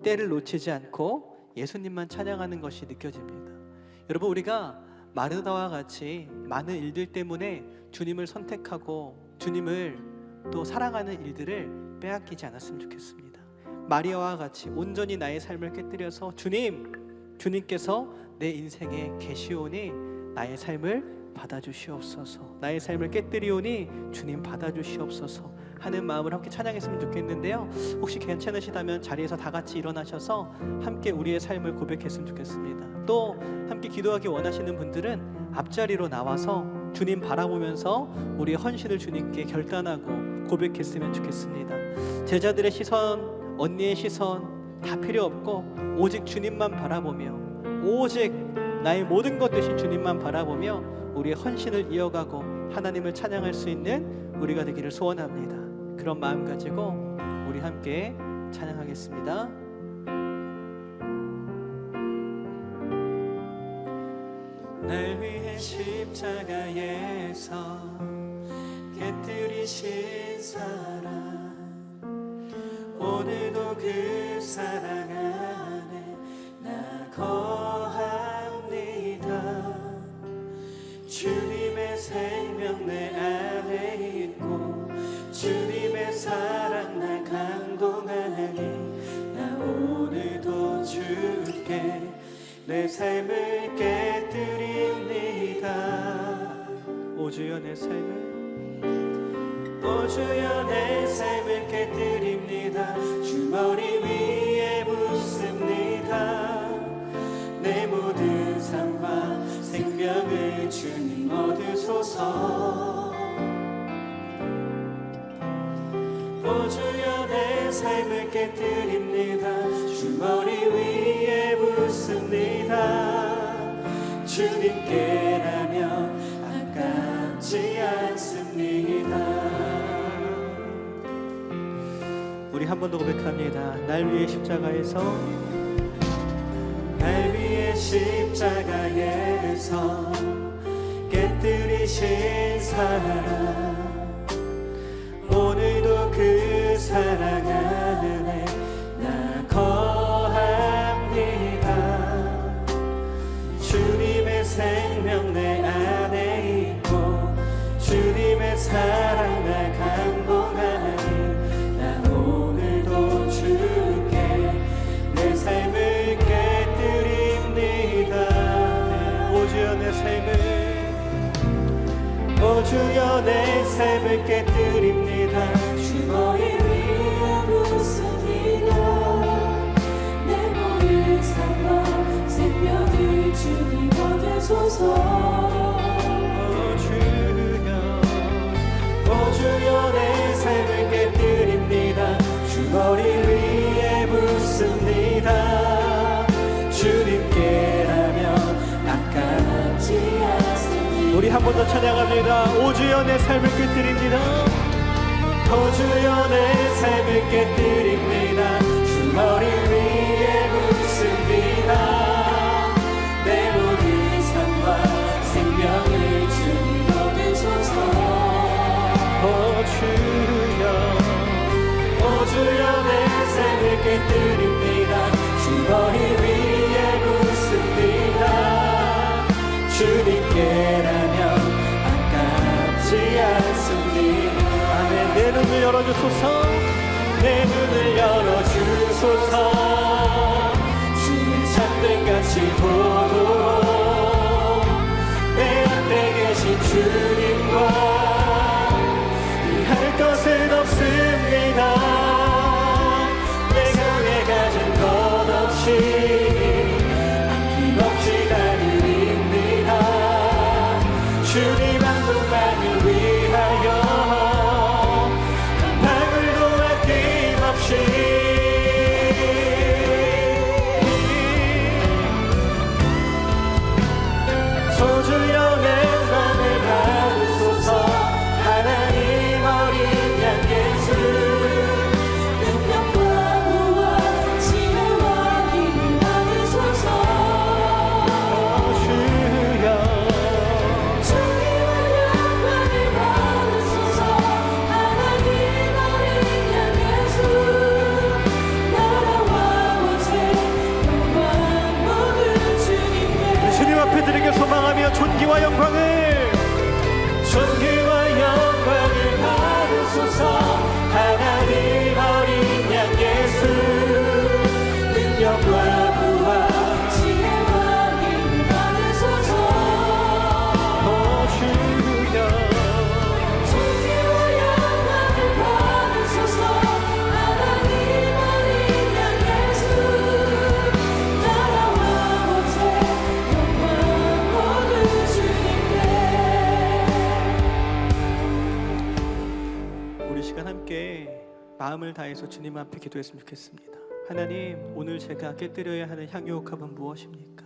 때를 놓치지 않고 예수님만 찬양하는 것이 느껴집니다. 여러분, 우리가 마르다와 같이 많은 일들 때문에 주님을 선택하고 주님을 또 사랑하는 일들을 빼앗기지 않았으면 좋겠습니다. 마리아와 같이 온전히 나의 삶을 깨뜨려서 주님께서 내 인생에 계시오니 나의 삶을 받아주시옵소서, 나의 삶을 깨뜨리오니 주님 받아주시옵소서 하는 마음을 함께 찬양했으면 좋겠는데요, 혹시 괜찮으시다면 자리에서 다 같이 일어나셔서 함께 우리의 삶을 고백했으면 좋겠습니다. 또 함께 기도하기 원하시는 분들은 앞자리로 나와서 주님 바라보면서 우리의 헌신을 주님께 결단하고 고백했으면 좋겠습니다. 제자들의 시선, 언니의 시선 다 필요 없고 오직 주님만 바라보며 오직 나의 모든 것 되신 주님만 바라보며 우리의 헌신을 이어가고 하나님을 찬양할 수 있는 우리가 되기를 소원합니다. 그런 마음 가지고 우리 함께 찬양하겠습니다. 날 위해 십자가에서 깨뜨리신 사랑, 오늘도 그 사랑 안에 나 거합니다. 주님의 생명 내 안에 있고 주님의 사랑 날 감동하니 나 오늘도 주께 내 삶을 깨뜨립니다. 오 주여 내 삶을, 오 주여 내 삶을 깨뜨립니다. 주 머리 위에 묻습니다. 내 모든 삶과 생명을 주님 얻으소서. 오 주여 내 삶을 깨뜨립니다. 주 머리 위에 묻습니다. 주님께라면 아깝지 않습니다. 우리 한 번 더 고백합니다. 날 위해 십자가에서, 날 위해 십자가에서 깨뜨리신 사랑, 오늘도 그 사랑 안에 나 거합니다. 주님의 생명 내 안에 있고 주님의 사랑 날 감동하니 나 오늘도 주께 내 삶을 깨뜨립니다. 오 주여 내 삶을, 오 주여 내 삶을 깨뜨립니다. 주 머리 위에 묻습니다. 내 모든 삶과 생명을 주님 얻으소서. 오 주여 내 삶을 깨뜨립니다. 주 머리 위에 묻습니다. 주님께라면 아깝지 않습니다. 우리 한 번 더 찬양합니다. 오 주여 내 삶을 깨뜨립니다. 오 주여 내 삶을 깨뜨립니다. 주 머리 위에 묻습니다. 내 모든 삶과 생명을 주님 거두소서. 오 주여 내 삶을 깨뜨립니다. 주 머리 위에 묻습니다. 주님께라면 아깝지 않습니다. 아멘. 내 눈을 열어주소서. 내 눈을 열어주소서. 주를 잔들같이 보고 내 앞에 계신 주님과 할 것은 없습니다. 내가 가진 것 없이 아낌없이 다 드립니다. 주님 한 분만을 위하여 한 방울도 아낌없이. 주여 내 맘을 받으소서. 하나님 어린 양 예수 능력과 부와 지혜와 힘을 받으소서. 주여 주님의 영광을 받으소서. 하나님 어린 양 예수 나라와 권세 영광 모두 주님께. 주님 앞에 드리게 소망하며 존귀와 영광을 받으소서. 하나님 어린 양 예수 능력과 부와 지혜와 힘을 받으소서. 오 주여 존귀와 영광을 받으소서. 하나님 어린 양 예수 나라와 권세 영광 모두 주님께. 우리 시간 함께 마음을 다해서 주님 앞에 기도했으면 좋겠습니다. 하나님, 오늘 제가 깨뜨려야 하는 향유옥합은 무엇입니까?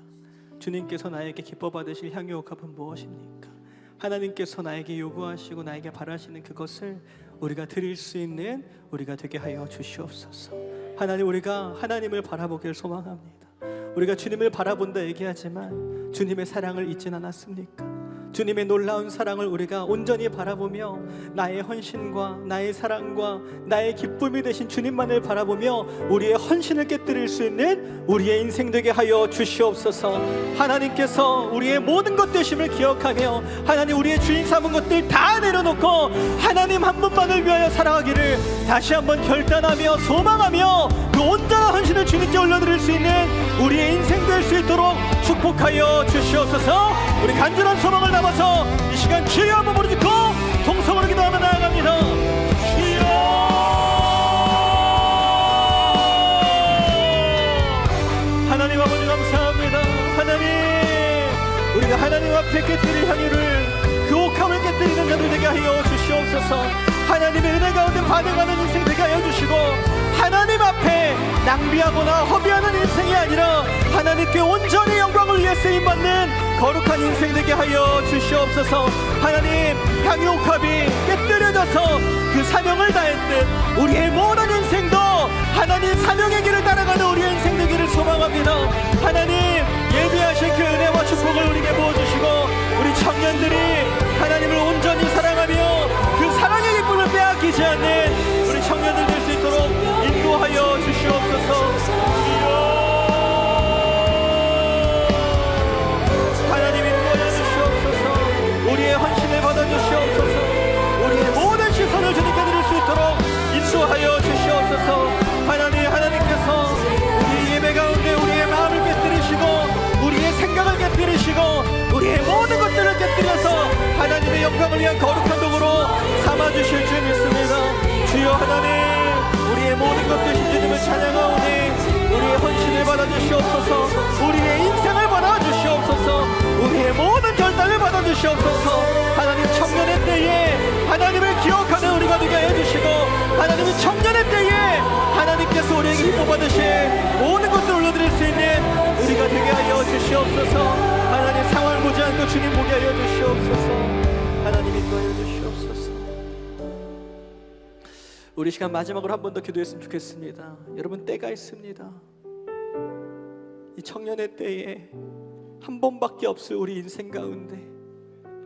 주님께서 나에게 기뻐 받으실 향유옥합은 무엇입니까? 하나님께서 나에게 요구하시고 나에게 바라시는 그것을 우리가 드릴 수 있는 우리가 되게 하여 주시옵소서. 하나님, 우리가 하나님을 바라보길 소망합니다. 우리가 주님을 바라본다 얘기하지만 주님의 사랑을 잊진 않았습니까? 주님의 놀라운 사랑을 우리가 온전히 바라보며 나의 헌신과 나의 사랑과 나의 기쁨이 되신 주님만을 바라보며 우리의 헌신을 깨뜨릴 수 있는 우리의 인생 되게 하여 주시옵소서. 하나님께서 우리의 모든 것 되심을 기억하며 하나님 우리의 주인 삼은 것들 다 내려놓고 하나님 한 분만을 위하여 살아가기를 다시 한번 결단하며 소망하며 그 온전한 헌신을 주님께 올려드릴 수 있는 우리의 인생 될 수 있도록 축복하여 주시옵소서. 우리 간절한 소망을 담아서 이 시간 주여 한번 부르짖고 통성으로 기도하며 나아갑니다. 주여 하나님 아버지 감사합니다. 하나님 우리가 하나님 앞에 깨뜨릴 향유를 그 옥합을 깨뜨리는 자들 되게 하여 주시옵소서. 하나님의 은혜 가운데 반응하는 인생 되게 하여 주시고 하나님 앞에 낭비하거나 허비하는 인생이 아니라 하나님께 온전히 영광을 위해 쓰임받는 거룩한 인생 되게 하여 주시옵소서. 하나님 향유옥합이 깨뜨려져서 그 사명을 다했듯 우리의 모든 인생도 하나님 사명의 길을 따라가는 우리의 인생 되기를 소망합니다. 하나님 예비하신 그 은혜와 축복을 우리에게 부어주시고 우리 청년들이 하나님을 온전히 사랑하며 그 사랑의 기쁨을 빼앗기지 않는 우리 청년들 될 수 있도록 인도하여 주시옵소서. 하나님 인도하여 주시옵소서. 우리의 헌신을 받아주시옵소서. 우리의 모든 시선을 주님께 드릴 수 있도록 인도하여 주시옵소서. 하나님께서 우리 예배 가운데 우리의 마음을 깨뜨리시고 우리의 생각을 깨뜨리시고 우리의 모든 것들을 깨뜨려서 하나님의 영광을 위한 거룩한 도구로 삼아주실 줄 믿습니다. 주여 하나님 우리의 모든 것 되신 주님을 찬양하오니 우리의 헌신을 받아주시옵소서. 우리의 인생을 받아주시옵소서. 우리의 모든 결단을 받아주시옵소서. 하나님 청년의 때에 하나님을 기억하는 우리가 되게 해주시고 하나님이 청년의 때에 하나님께서 우리에게 기뻐 받으실 모든 것들을 올려드릴 수 있는 우리가 되게 하여 주시옵소서. 하나님 상황을 보지 않고 주님 보게 하여 주시옵소서. 하나님 인도하여 주시옵소서. 우리 시간 마지막으로 한 번 더 기도했으면 좋겠습니다. 여러분, 때가 있습니다. 이 청년의 때에 한 번밖에 없을 우리 인생 가운데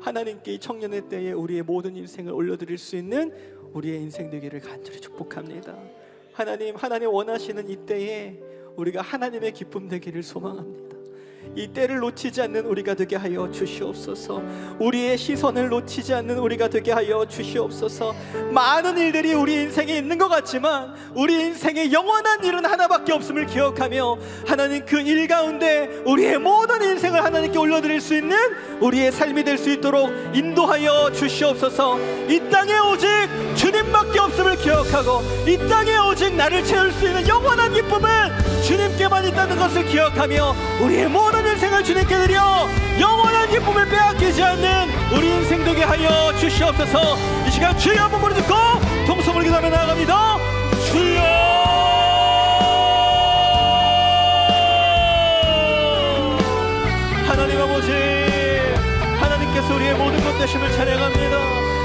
하나님께 이 청년의 때에 우리의 모든 인생을 올려드릴 수 있는 우리의 인생 되기를 간절히 축복합니다. 하나님 원하시는 이 때에 우리가 하나님의 기쁨 되기를 소망합니다. 이 때를 놓치지 않는 우리가 되게 하여 주시옵소서. 우리의 시선을 놓치지 않는 우리가 되게 하여 주시옵소서. 많은 일들이 우리 인생에 있는 것 같지만 우리 인생에 영원한 일은 하나밖에 없음을 기억하며 하나님 그 일 가운데 우리의 모든 인생을 하나님께 올려드릴 수 있는 우리의 삶이 될 수 있도록 인도하여 주시옵소서. 이 땅에 오직 주님밖에 없음을 기억하고 이 땅에 오직 나를 채울 수 있는 영원한 기쁨은 주님께만 있다는 것을 기억하며 우리의 모든 인생을 주님께 드려 영원한 기쁨을 빼앗기지 않는 우리 인생 되게 하여 주시옵소서. 이 시간 주여 한번 부르 듣고 통성을 기도하며 나아갑니다. 주여, 하나님 아버지, 하나님께서 우리의 모든 것 되심을 찬양합니다.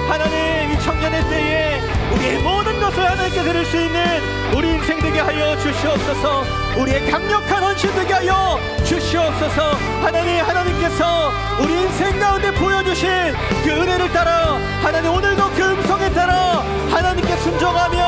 하나님, 이 청년의 때에 우리의 모든 것을 하나님께 드릴 수 있는 우리 인생 되게 하여 주시옵소서. 우리의 강력한 헌신 되게 하여 주시옵소서. 하나님께서 우리 인생 가운데 보여주신 그 은혜를 따라 하나님 오늘도 그 음성에 따라 하나님께 순종하며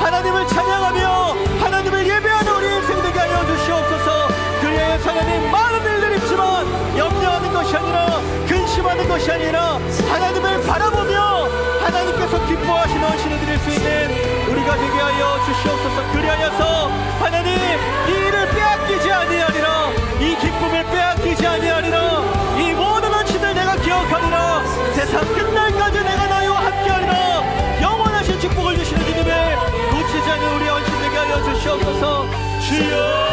하나님을 찬양하며 하나님을 예배하는 우리 인생 되게 하여 주시옵소서. 그래서 하나님, 많은 일들이 있지만 염려하는 것이 아니라 근심하는 것이 아니라 하나님을 바라보며 하나님께서 기뻐하시는 헌신을 드릴 수 있는 우리가 되게 하여 주시옵소서. 그리하여서 하나님, 이 일을 빼앗기지 아니하리라, 이 기쁨을 빼앗기지 아니하리라, 이 모든 헌신을 내가 기억하리라, 세상 끝날까지 내가 너희와 함께하리라. 영원하신 축복을 주시는 주님을 놓치지 않는 우리 헌신 되게 하여 주시옵소서. 주여,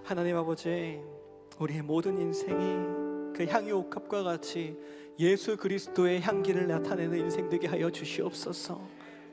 하나님 아버지, 우리의 모든 인생이 그 향유옥합과 같이 예수 그리스도의 향기를 나타내는 인생 되게 하여 주시옵소서.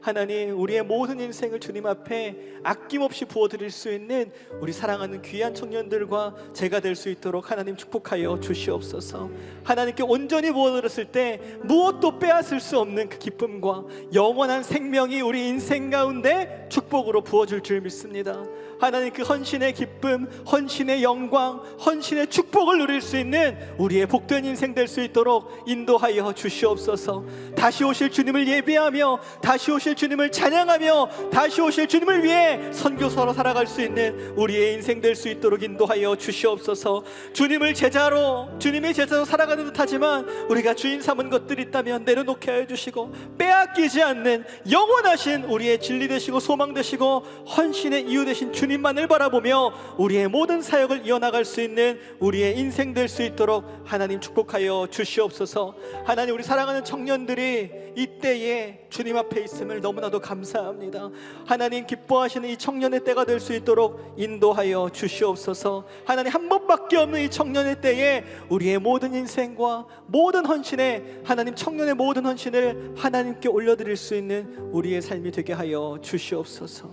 하나님, 우리의 모든 인생을 주님 앞에 아낌없이 부어드릴 수 있는 우리 사랑하는 귀한 청년들과 제가 될 수 있도록 하나님 축복하여 주시옵소서. 하나님께 온전히 부어드렸을 때 무엇도 빼앗을 수 없는 그 기쁨과 영원한 생명이 우리 인생 가운데 축복으로 부어줄 줄 믿습니다. 하나님, 그 헌신의 기쁨, 헌신의 영광, 헌신의 축복을 누릴 수 있는 우리의 복된 인생 될 수 있도록 인도하여 주시옵소서. 다시 오실 주님을 예배하며 다시 오실 주님을 찬양하며 다시 오실 주님을 위해 선교사로 살아갈 수 있는 우리의 인생 될 수 있도록 인도하여 주시옵소서. 주님의 제자로 살아가는 듯하지만 우리가 주인 삼은 것들이 있다면 내려놓게 하여 주시고 빼앗기지 않는 영원하신 우리의 진리 되시고 소망 되시고 헌신의 이유 되신 주님만을 바라보며 우리의 모든 사역을 이어나갈 수 있는 우리의 인생 될 수 있도록 하나님 축복하여 주시옵소서. 하나님, 우리 사랑하는 청년들이 이때에 주님 앞에 있음을 너무나도 감사합니다. 하나님, 기뻐하시는 이 청년의 때가 될 수 있도록 인도하여 주시옵소서. 하나님, 한 번밖에 없는 이 청년의 때에 우리의 모든 인생과 모든 헌신에 하나님, 청년의 모든 헌신을 하나님께 올려드릴 수 있는 우리의 삶이 되게 하여 주시옵소서.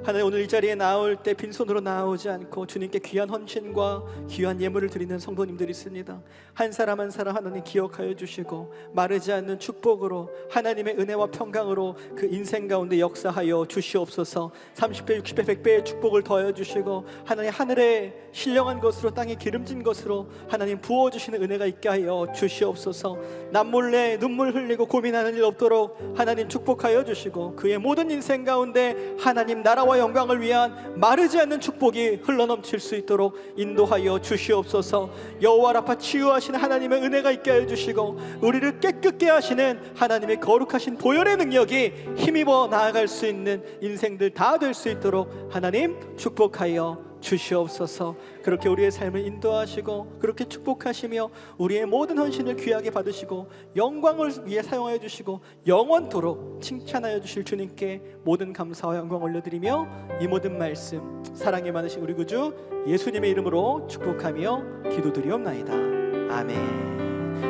하나님, 오늘 이 자리에 나올 때 빈손으로 나오지 않고 주님께 귀한 헌신과 귀한 예물을 드리는 성도님들이 있습니다. 한 사람 한 사람 하나님 기억하여 주시고 마르지 않는 축복으로 하나님의 은혜와 평강으로 그 인생 가운데 역사하여 주시옵소서. 30배 60배 100배의 축복을 더하여 주시고 하나님, 하늘에 신령한 것으로 땅에 기름진 것으로 하나님 부어주시는 은혜가 있게 하여 주시옵소서. 남몰래 눈물 흘리고 고민하는 일 없도록 하나님 축복하여 주시고, 그의 모든 인생 가운데 하나님 나라와 영광을 위한 마르지 않는 축복이 흘러넘칠 수 있도록 인도하여 주시옵소서. 여호와 라파 치유하시는 하나님의 은혜가 있게 하여 주시고, 우리를 깨끗게 하시는 하나님의 거룩하신 보혈의 능력이 힘입어 나아갈 수 있는 인생들 다 될 수 있도록 하나님 축복하여 주시옵소서. 그렇게 우리의 삶을 인도하시고 그렇게 축복하시며 우리의 모든 헌신을 귀하게 받으시고 영광을 위해 사용하여 주시고 영원토록 칭찬하여 주실 주님께 모든 감사와 영광 올려드리며 이 모든 말씀 사랑이 많으신 우리 구주 예수님의 이름으로 축복하며 기도드리옵나이다. 아멘.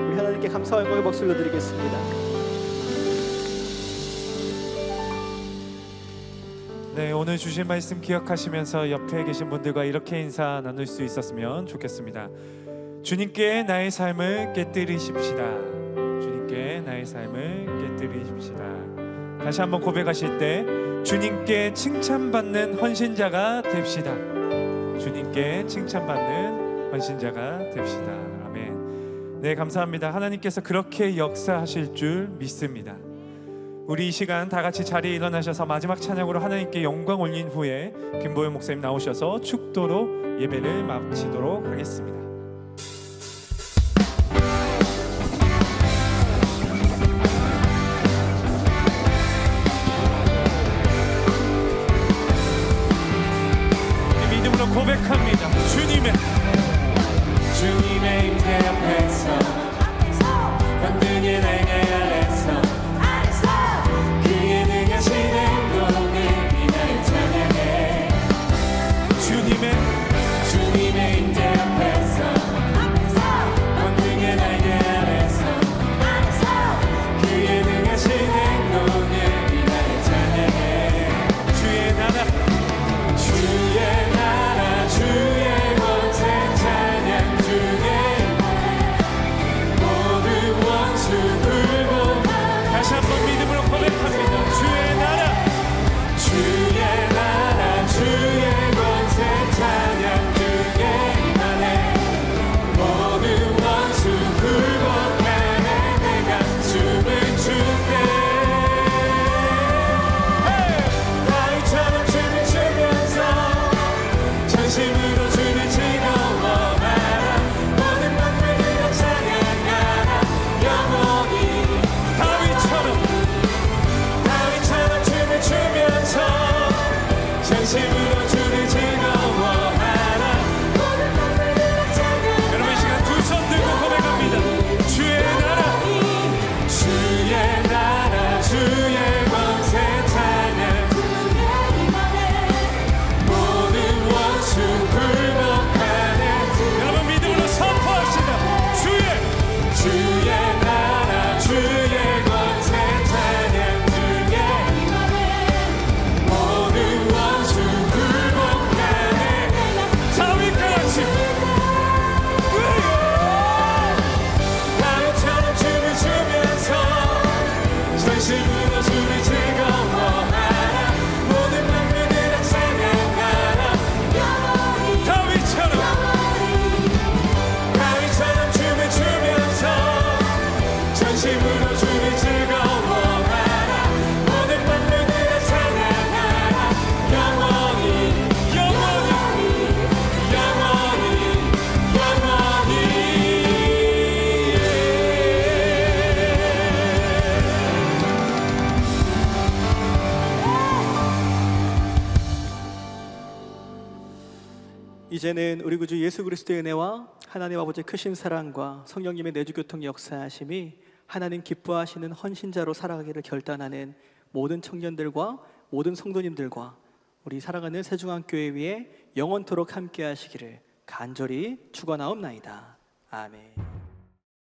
우리 하나님께 감사와 영광의 박수를 드리겠습니다. 네, 오늘 주신 말씀 기억하시면서 옆에 계신 분들과 이렇게 인사 나눌 수 있었으면 좋겠습니다. 주님께 나의 삶을 깨뜨리십시다. 주님께 나의 삶을 깨뜨리십시다. 다시 한번 고백하실 때 주님께 칭찬받는 헌신자가 됩시다. 주님께 칭찬받는 헌신자가 됩시다. 아멘. 네, 감사합니다. 하나님께서 그렇게 역사하실 줄 믿습니다. 우리 이 시간 다 같이 자리에 일어나셔서 마지막 찬양으로 하나님께 영광 올린 후에 김보현 목사님 나오셔서 축도로 예배를 마치도록 하겠습니다. 믿음으로 고백합니다. 주님의 임재 앞에서 만등의 날개 아래서 주님의 임재 앞에서 권능의 날개 아래서 그의 능하신 행동을 위하여 찬양해. 주의 나라 주의 권세 찬양 중에 모든 원수 굴복. 다시 한번 믿음으로 고백합니다. 주의 나라 주의 권세 찬양 중에 임하네. 모든 원수 굴복하네. 내가 춤을 출때 다윗처럼 춤을 추면서 전심으로 주를 즐거워하라. 모든 만물들아 찬양하라. 영원히 다윗처럼 춤을 추면서 전심으로 주를 즐거워하라. 여러분 이 시간 두 손 들고 고백합니다. 주의 나라 주의 권세 찬양 모든 원수 굴복하네. 여러분 믿음으로 선포합시다. 주의 나라 주의 권세 찬양 중에 모든 원수 굴복하네. 다윗같이 다윗처럼 춤을 추면서 전심으로 주를 즐거워하라. 모든 만물들아 찬양하라. 다윗처럼 춤을 추면서 전심으로 주를 즐거워하라. 모든 만물들아 찬양하라. 영원히 이제는 우리 구주 예수 그리스도의 은혜와 하나님 아버지의 크신 사랑과 성령님의 내주교통 역사하심이 하나님 기뻐하시는 헌신자로 살아가기를 결단하는 모든 청년들과 모든 성도님들과 우리 사랑하는 세중앙교회 위에 영원토록 함께 하시기를 간절히 축원하옵나이다. 아멘.